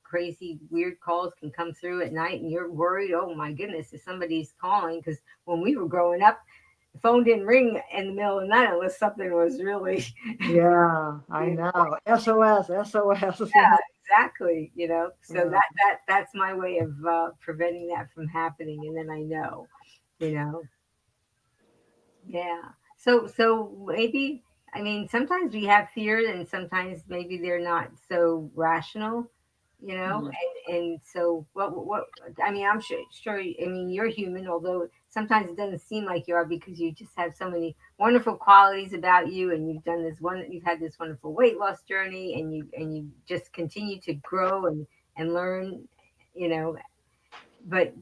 crazy weird calls can come through at night, and you're worried. Oh my goodness, if somebody's calling, because when we were growing up, the phone didn't ring in the middle of the night unless something was really, Yeah, I you know, know. SOS, SOS. exactly. So Yeah. that's my way of preventing that from happening, and then I know, you know, yeah. So maybe. I mean, sometimes we have fears, and sometimes maybe they're not so rational, you know. Mhm. And so, what? I mean, I'm sure. I mean, you're human, although sometimes it doesn't seem like you are because you just have so many wonderful qualities about you, and you've had this wonderful weight loss journey, and you just continue to grow and learn, you know. But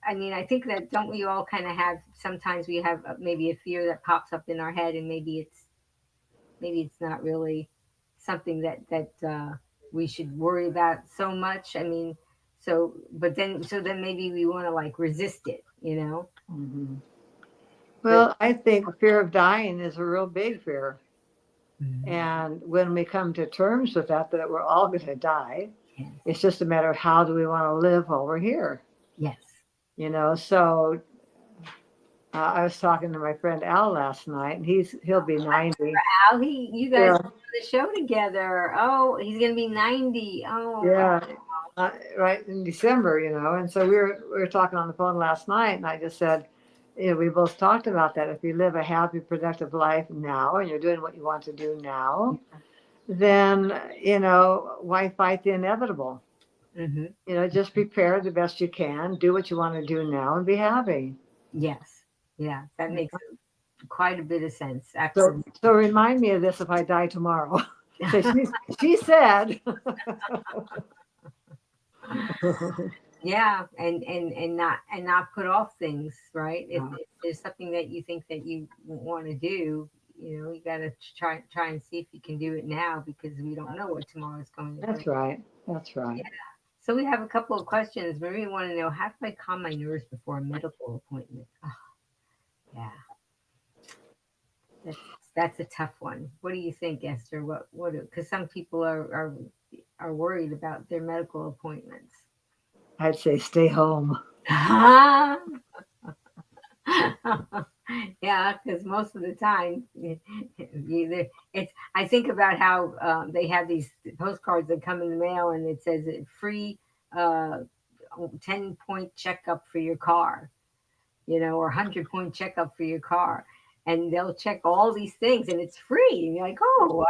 I mean, I think that don't we all kind of have sometimes we have maybe a fear that pops up in our head, and maybe it's not really something that we should worry about so much. I mean, so then maybe we want to like resist it, you know? Mhm. But Well, I think fear of dying is a real big fear. Mhm. And when we come to terms with that we're all going to die, Yes, it's just a matter of how do we want to live while we're here, yes. you know? So I was talking to my friend Al last night, and he'll be 90. Al, you guys Yeah, were on the show together. Oh, he's gonna be 90. Oh, wow. yeah, right in December, you know. And so we were talking on the phone last night, and I just said, you know, we both talked about that. If you live a happy, productive life now, and you're doing what you want to do now, then you know why fight the inevitable? Hmm. You know, just prepare the best you can, do what you want to do now, and be happy. Yes, yeah, that makes quite a bit of sense. So, Absolutely. so remind me of this if I die tomorrow. So she said, Yeah, and not put off things, right? If there's something that you think that you want to do, you got to try and see if you can do it now because we don't know what tomorrow is going to bring. that's right. That's Yeah. right. So we have a couple of questions. Maybe we want to know, how do I calm my nerves before a medical appointment? Oh, yeah, that's that's a tough one. What do you think, Esther? What? Because some people are worried about their medical appointments. I'd say stay home. Yeah, because most of the time, it's. I think about how they have these postcards that come in the mail, and it says free uh, 10-point checkup for your car, or 100-point checkup for your car. And they'll check all these things and it's free. And you're like, oh,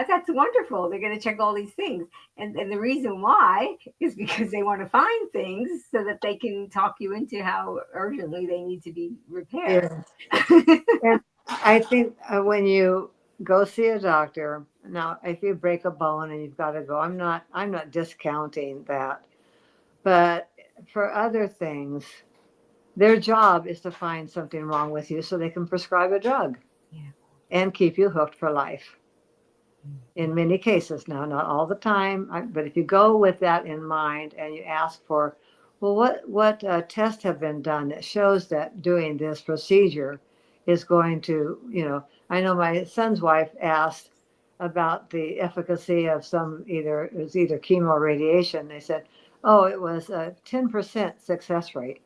that's wonderful. They're going to check all these things. And the reason why is because they want to find things so that they can talk you into how urgently they need to be repaired. Yeah. And I think when you go see a doctor, now if you break a bone and you've got to go, I'm not discounting that. But for other things, their job is to find something wrong with you so they can prescribe a drug Yeah. and keep you hooked for life. In many cases now, not all the time, but if you go with that in mind and you ask for, well, what tests have been done that shows that doing this procedure is going to, I know my son's wife asked about the efficacy of it was either chemo or radiation. They said, oh, it was a 10% success rate.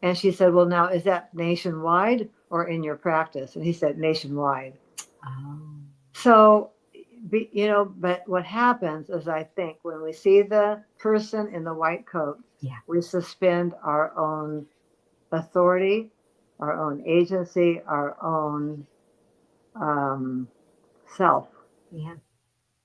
And she said, well, now is that nationwide or in your practice? And he said, nationwide. Oh, So, but what happens is I think when we see the person in the white coat, yeah. we suspend our own authority, our own agency, our own um, self. Yeah.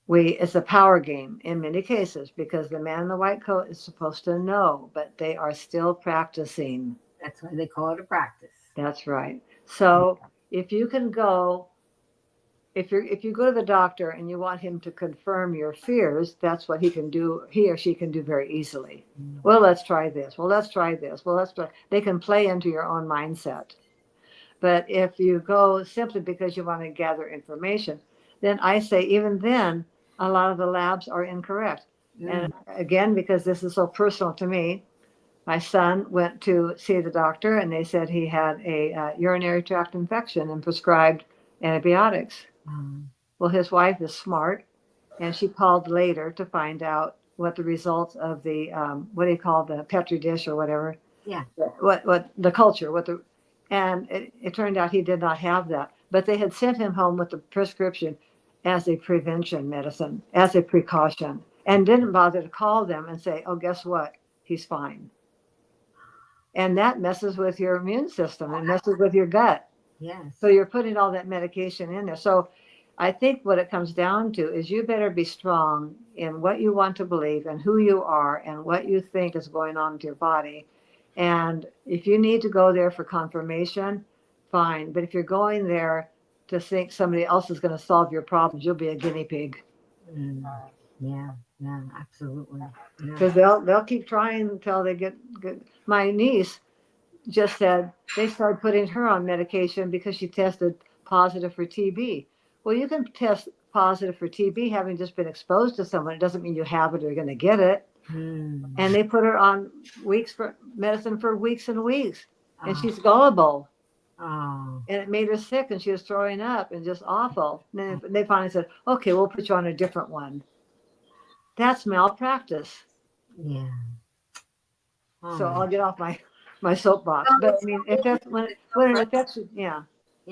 It's a power game in many cases because the man in the white coat is supposed to know, but they are still practicing. That's why they call it a practice. That's right. So if you can go if you go to the doctor and you want him to confirm your fears, that's what he or she can do very easily. Mm. Well, let's try this. Well, let's try this. Well, let's try. They can play into your own mindset. But if you go simply because you want to gather information, then I say even then, a lot of the labs are incorrect. Mm. And again, because this is so personal to me, my son went to see the doctor and they said he had a urinary tract infection and prescribed antibiotics. Um, Well, his wife is smart, and she called later to find out what the results of the what do you call the petri dish or whatever, yeah. what the culture, and it turned out he did not have that. But they had sent him home with the prescription as a prevention medicine, as a precaution, and didn't bother to call them and say, "Oh, guess what? He's fine." And that messes with your immune system. It messes with your gut. So Yes. you're putting all that medication in there. So I think what it comes down to is you better be strong in what you want to believe and who you are and what you think is going on with your body. And if you need to go there for confirmation, fine. But if you're going there to think somebody else is going to solve your problems, you'll be a guinea pig. Mm. Yeah, yeah, absolutely. Yeah. Because they'll keep trying until they get good. My niece just said they started putting her on medication because she tested positive for TB. Well, you can test positive for TB having just been exposed to someone. It doesn't mean you have it or you're going to get it. Mm. And they put her on weeks for medicine for weeks and weeks, and Oh, she's gullible. oh, And it made her sick, and she was throwing up and just awful. And then they finally said, "Okay, we'll put you on a different one." That's malpractice. yeah. Oh So my. I'll get off my soapbox. Well, But I it's mean, so if that's it's so when it frustrating. affects you, yeah.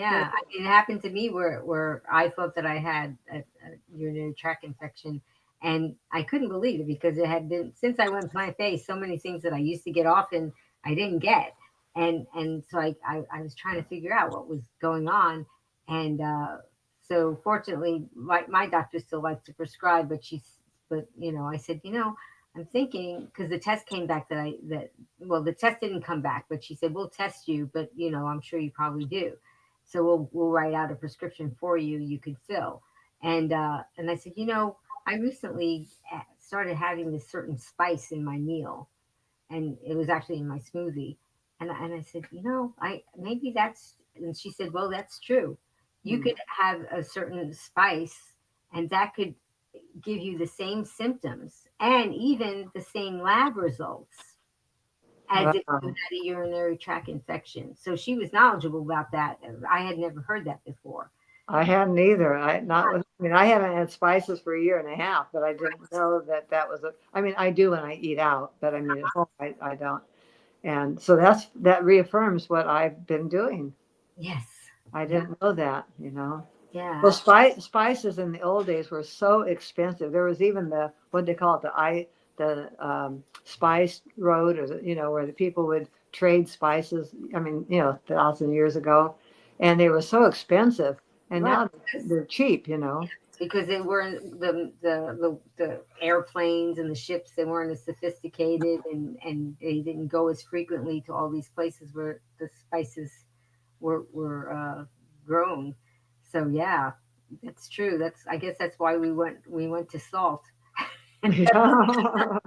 When Yeah, I mean, it happened to me where I thought that I had a urinary tract infection, and I couldn't believe it because it had been since I went plant-based, so many things that I used to get often I didn't get, and so I was trying to figure out what was going on, and so fortunately, my doctor still likes to prescribe, but I said, I'm thinking because the test came back that well, the test didn't come back, but she said we'll test you, but I'm sure you probably do, so we'll write out a prescription for you you could fill. And I said, I recently started having this certain spice in my meal, and it was actually in my smoothie. And I said, I maybe that's. And she said, well, that's true. You mm, could have a certain spice, and that could give you the same symptoms and even the same lab results as if you wow. had a urinary tract infection. So she was knowledgeable about that. I had never heard that before. I hadn't either. I not with. I mean, I haven't had spices for a year and a half, but I didn't know that that was a. I mean, I do when I eat out, but I mean, at home, I don't. And so that reaffirms what I've been doing. Yes. I Yeah. didn't know that. Well, Yeah. spices in the old days were so expensive. There was even the what they call it, the spice road, or where the people would trade spices. I mean, 1,000 years ago, and they were so expensive. And Right. now they're cheap. Because they weren't the airplanes and the ships. They weren't as sophisticated, and they didn't go as frequently to all these places where the spices were grown. So yeah, that's true. I guess that's why we went to salt, Yeah,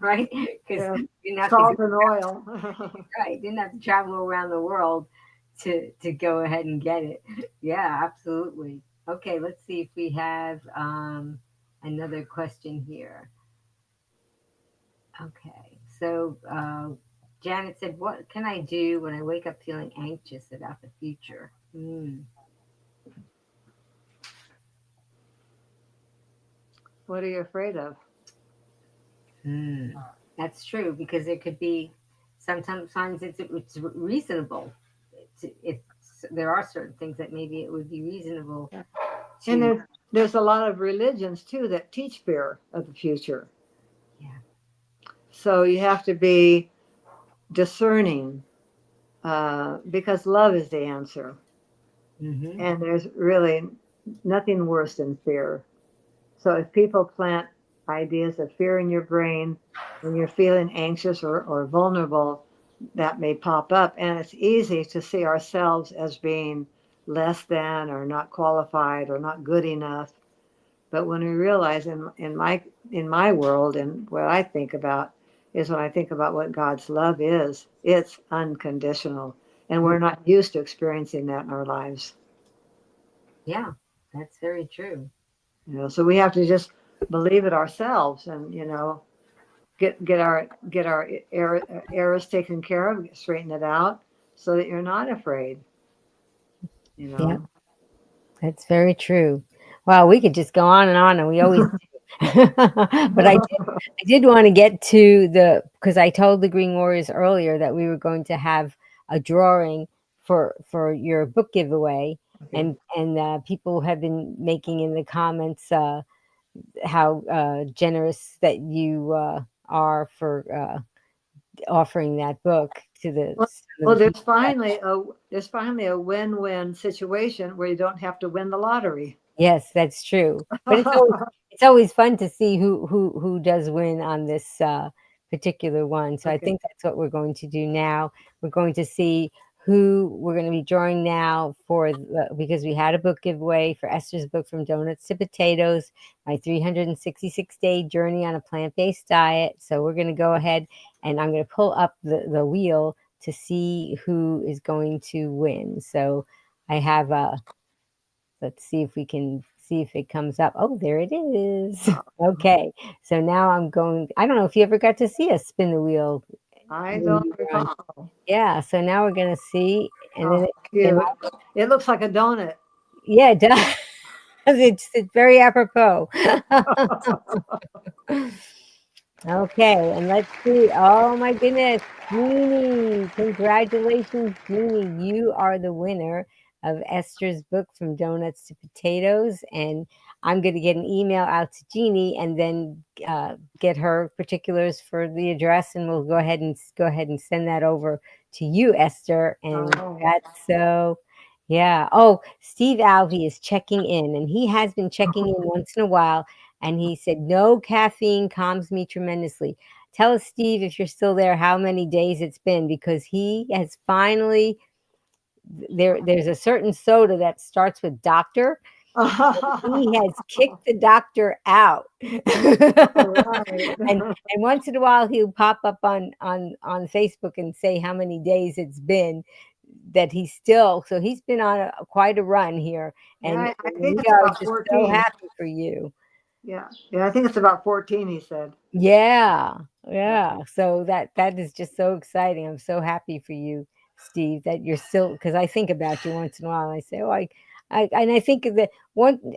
right? Because yeah. you didn't have to go, Salt and oil. right. Didn't have to travel around the world to go ahead and get it. Yeah, absolutely. Okay, let's see if we have another question here. Okay, so Janet said, "What can I do when I wake up feeling anxious about the future?" What are you afraid of? Hmm. That's true because it could be sometimes it's reasonable. If there are certain things that maybe it would be reasonable And to. there's a lot of religions too that teach fear of the future. Yeah. So you have to be discerning, because love is the answer. Hmm. And there's really nothing worse than fear. So if people plant ideas of fear in your brain when you're feeling anxious or vulnerable, that may pop up. And it's easy to see ourselves as being less than or not qualified or not good enough. But when we realize in my world and what I think about is when I think about what God's love is, it's unconditional. And we're not used to experiencing that in our lives. Yeah, that's very true. So we have to just believe it ourselves and get our errors taken care of, straighten it out so that you're not afraid, you Yeah, know. that's very true. Wow, we could just go on, and we always do. But I did want to get to because I told the Green Warriors earlier that we were going to have a drawing for your book giveaway, Okay. and people have been making in the comments how generous that you are for offering that book to Well, some of well, the there's people. finally a there's finally a win-win situation where you don't have to win the lottery. Yes, that's true. But it's always fun to see who does win on this particular one. So I Okay. think that's what we're going to do now. We're going to see who we're going to be drawing now for because we had a book giveaway for Esther's book From Donuts to Potatoes, my 366-day journey on a plant-based diet. So we're going to go ahead and I'm going to pull up the wheel to see who is going to win. So I have let's see if we can see if it comes up. Oh, there it is. Oh, Okay. So now I don't know if you ever got to see us spin the wheel I when don't you were on. recall. Yeah. So now we're going to see. And then Oh, it came cute. up. It looks like a donut. Yeah, it does. It's very apropos. Okay, and let's see. Oh my goodness, Jeannie. Congratulations, Jeannie. You are the winner of Esther's book From Donuts to Potatoes. And I'm going to get an email out to Jeannie and then get her particulars for the address. And we'll go ahead and send that over to you, Esther. And Oh. that's so, yeah. Oh, Steve Alvey is checking in, and he has been checking in once in a while. And he said, no caffeine calms me tremendously. Tell us, Steve, if you're still there, how many days it's been, because he has finally, there's a certain soda that starts with doctor. He has kicked the doctor out. All right. and and once in a while he'll pop up on Facebook and say how many days it's been that he's been on quite a run here, and Yeah, I think we it's are about just so 14. happy for you. Yeah. Yeah, I think it's about 14, he said. Yeah, Yeah. yeah. So that is just so exciting. I'm so happy for you, Steve, that you're still because I think about you once in a while and I say, oh, I think that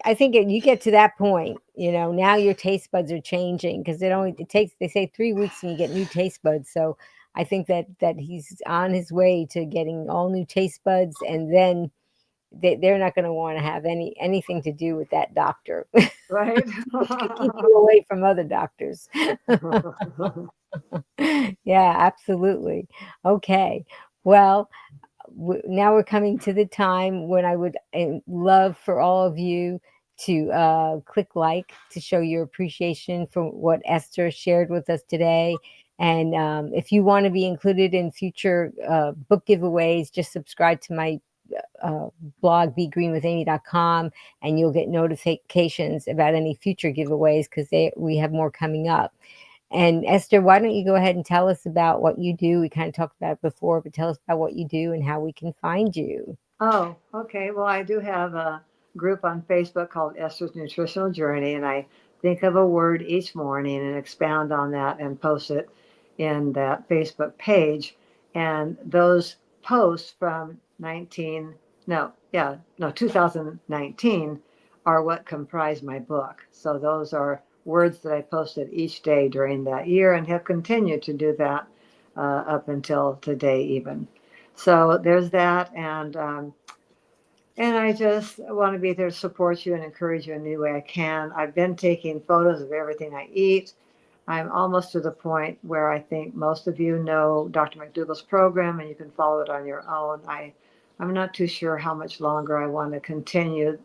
I think you get to that point, now your taste buds are changing because it takes they say 3 weeks and you get new taste buds. So I think that he's on his way to getting all new taste buds, and then they're not going to want to have anything to do with that doctor. Right? It's gonna keep you away from other doctors. Yeah, absolutely. Okay. Well, now we're coming to the time when I would love for all of you to click like to show your appreciation for what Esther shared with us today. And if you want to be included in future book giveaways, just subscribe to my uh, blog, begreenwithamy.com, and you'll get notifications about any future giveaways because we have more coming up. And Esther, why don't you go ahead and tell us about what you do? We kind of talked about it before, but tell us about what you do and how we can find you. Oh, okay. Well, I do have a group on Facebook called Esther's Nutritional Journey, and I think of a word each morning and expound on that and post it in that Facebook page. And those posts from 2019 are what comprise my book. So those are words that I posted each day during that year and have continued to do that up until today, even. So there's that, and I just want to be there to support you and encourage you in any way I can. I've been taking photos of everything I eat. I'm almost to the point where I think most of you know Dr. McDougall's program, and you can follow it on your own. I'm not too sure how much longer I want to continue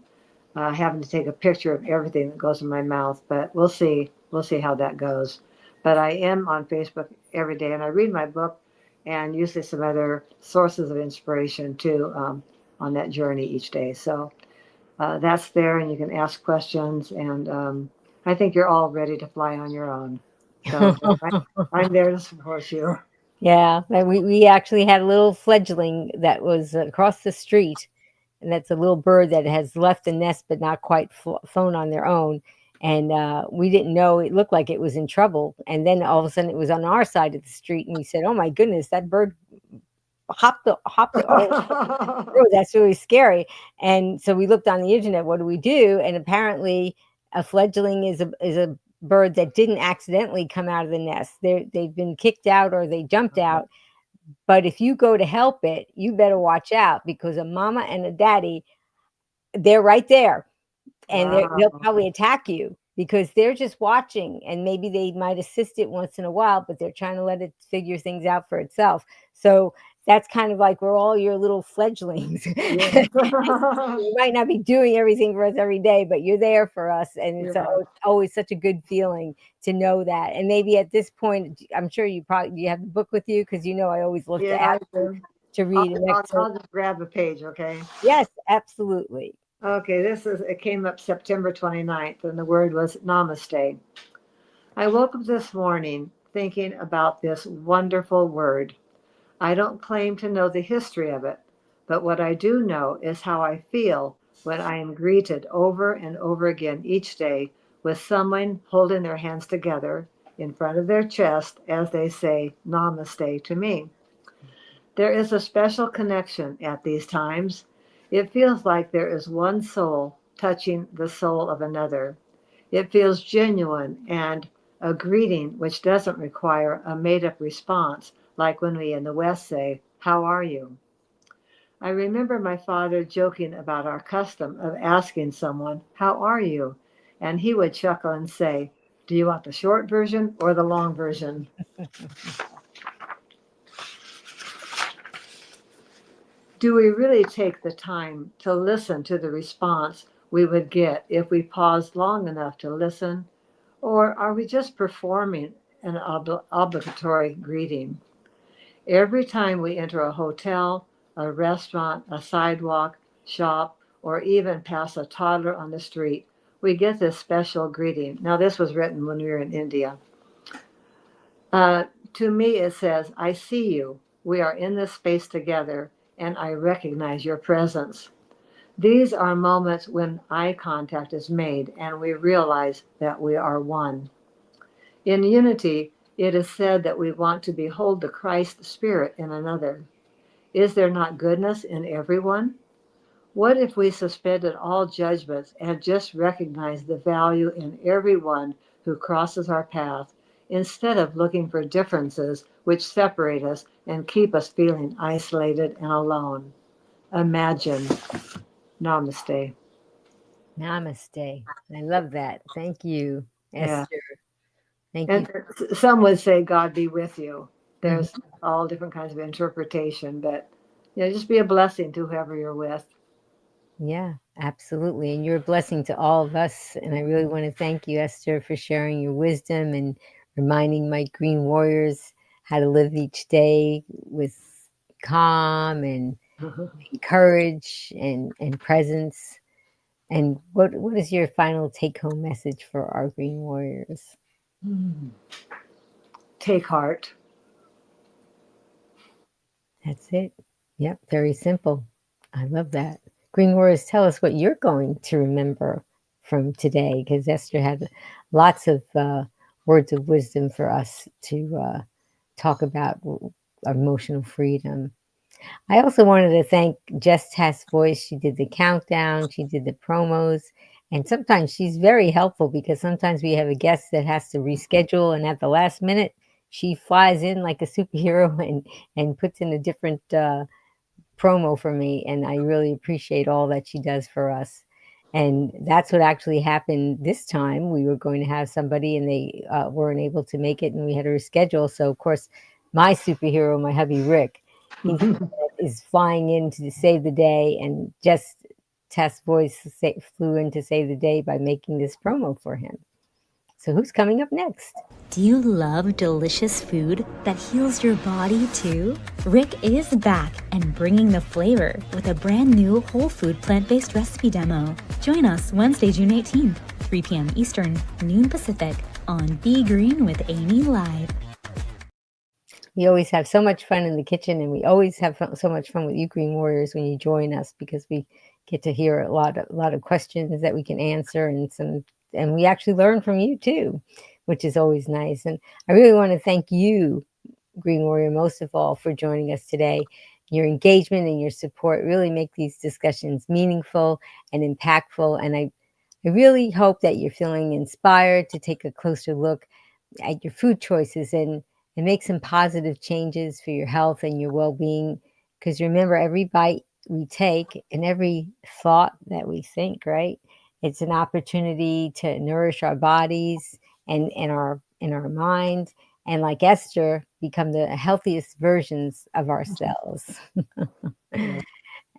having to take a picture of everything that goes in my mouth, but we'll see. We'll see how that goes. But I am on Facebook every day, and I read my book and usually some other sources of inspiration too on that journey each day. So that's there, and you can ask questions. And I think you're all ready to fly on your own. So I'm there to support you. Yeah, we actually had a little fledgling that was across the street, and that's a little bird that has left the nest but not quite flown on their own. And we didn't know, it looked like it was in trouble. And then all of a sudden it was on our side of the street, and we said, "Oh my goodness, that bird hopped all." Oh, that's really scary. And so we looked on the internet, what do we do? And apparently a fledgling is a bird that didn't accidentally come out of the nest. They've been kicked out or they jumped out. But if you go to help it, you better watch out because a mama and a daddy, they're right there, and they'll Wow. probably attack you because they're just watching, and maybe they might assist it once in a while, but they're trying to let it figure things out for itself. So that's kind of like we're all your little fledglings. Yeah. You might not be doing everything for us every day, but you're there for us, and it's Yeah. always such a good feeling to know that. And maybe at this point, I'm sure you have the book with you, because I always look to Yeah, I ask you do. to read an I'll excerpt. just grab a page, okay? Yes, absolutely. Okay, it came up September 29th, and the word was namaste. I woke up this morning thinking about this wonderful word. I don't claim to know the history of it, but what I do know is how I feel when I am greeted over and over again each day with someone holding their hands together in front of their chest as they say namaste to me. There is a special connection at these times. It feels like there is one soul touching the soul of another. It feels genuine and a greeting which doesn't require a made up response like when we in the West say, "How are you?" I remember my father joking about our custom of asking someone, "How are you?" And he would chuckle and say, "Do you want the short version or the long version?" Do we really take the time to listen to the response we would get if we paused long enough to listen? Or are we just performing an obligatory greeting? Every time we enter a hotel, a restaurant, a sidewalk, shop, or even pass a toddler on the street, we get this special greeting. Now, this was written when we were in India. To me, it says, "I see you. We are in this space together, and I recognize your presence." These are moments when eye contact is made and we realize that we are one. In unity, it is said that we want to behold the Christ Spirit in another. Is there not goodness in everyone? What if we suspended all judgments and just recognized the value in everyone who crosses our path instead of looking for differences which separate us and keep us feeling isolated and alone? Imagine. Namaste. Namaste. I love that. Thank you, Yeah. Esther. Thank you. And some would say, "God be with you." Mhm. There's all different kinds of interpretation, but just be a blessing to whoever you're with. Yeah, absolutely. And you're a blessing to all of us. And I really want to thank you, Esther, for sharing your wisdom and reminding my green warriors how to live each day with calm and courage and presence. And what is your final take home message for our green warriors? Take heart. That's it. Yep, very simple. I love that. Green Warriors, tell us what you're going to remember from today, because Esther had lots of words of wisdom for us to talk about emotional freedom. I also wanted to thank Jess Task Voice. She did the countdown, she did the promos, and sometimes she's very helpful because sometimes we have a guest that has to reschedule, and at the last minute, she flies in like a superhero and puts in a different promo for me, and I really appreciate all that she does for us. And that's what actually happened this time. We were going to have somebody, and they weren't able to make it, and we had to reschedule. So, of course, my superhero, my hubby Rick, he is flying in to save the day, and just Test Voice flew in to save the day by making this promo for him. So, who's coming up next? Do you love delicious food that heals your body too? Rick is back and bringing the flavor with a brand new whole food plant-based recipe demo. Join us Wednesday, June 18th, 3 p.m. Eastern, noon Pacific on Be Green with Amy Live. We always have so much fun in the kitchen, and we always have so much fun with you Green Warriors when you join us, because we get to hear a lot of questions that we can answer, and we actually learn from you too, which is always nice. And I really want to thank you, Green Warrior, most of all, for joining us today. Your engagement and your support really make these discussions meaningful and impactful, and I really hope that you're feeling inspired to take a closer look at your food choices and make some positive changes for your health and your well-being. Because remember, every bite we take and every thought that we think, right? It's an opportunity to nourish our bodies and our mind, and like Esther, become the healthiest versions of ourselves.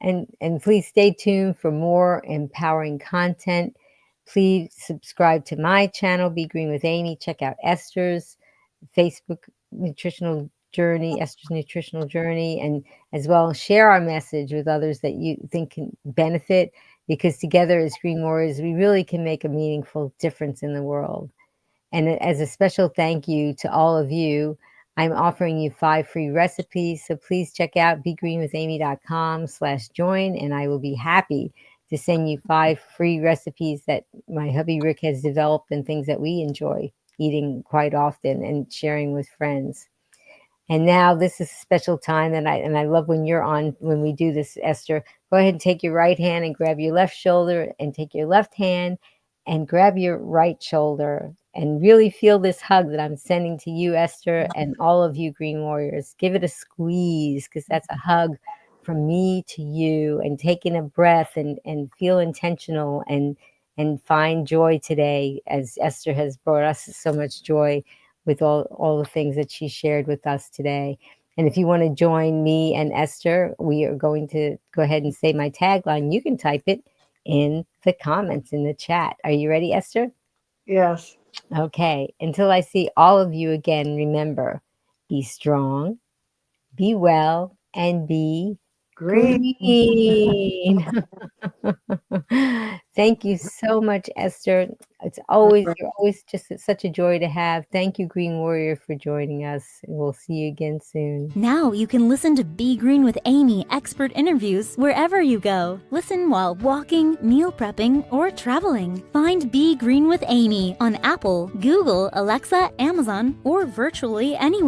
And please stay tuned for more empowering content. Please subscribe to my channel, Be Green with Amy. Check out Esther's Facebook nutritional journey, Esther's nutritional journey, and as well share our message with others that you think can benefit, because together as Green Warriors, we really can make a meaningful difference in the world. And as a special thank you to all of you, I'm offering you 5 free recipes. So please check out begreenwithamy.com/join, and I will be happy to send you 5 free recipes that my hubby Rick has developed and things that we enjoy eating quite often and sharing with friends. And now this is a special time, and I love when you're on, when we do this, Esther. Go ahead and take your right hand and grab your left shoulder, and take your left hand and grab your right shoulder, and really feel this hug that I'm sending to you, Esther, and all of you Green Warriors. Give it a squeeze, because that's a hug from me to you, and taking a breath and feel intentional and find joy today, as Esther has brought us so much joy with all the things that she shared with us today. And if you want to join me and Esther, we are going to go ahead and say my tagline. You can type it in the comments in the chat. Are you ready, Esther? Yes. Okay. Until I see all of you again, remember, be strong, be well, and be Green. green. Thank you so much, Esther. You're always just such a joy to have. Thank you, Green Warrior, for joining us. We'll see you again soon. Now you can listen to Be Green with Amy expert interviews wherever you go. Listen while walking, meal prepping, or traveling. Find Be Green with Amy on Apple, Google, Alexa, Amazon, or virtually anywhere.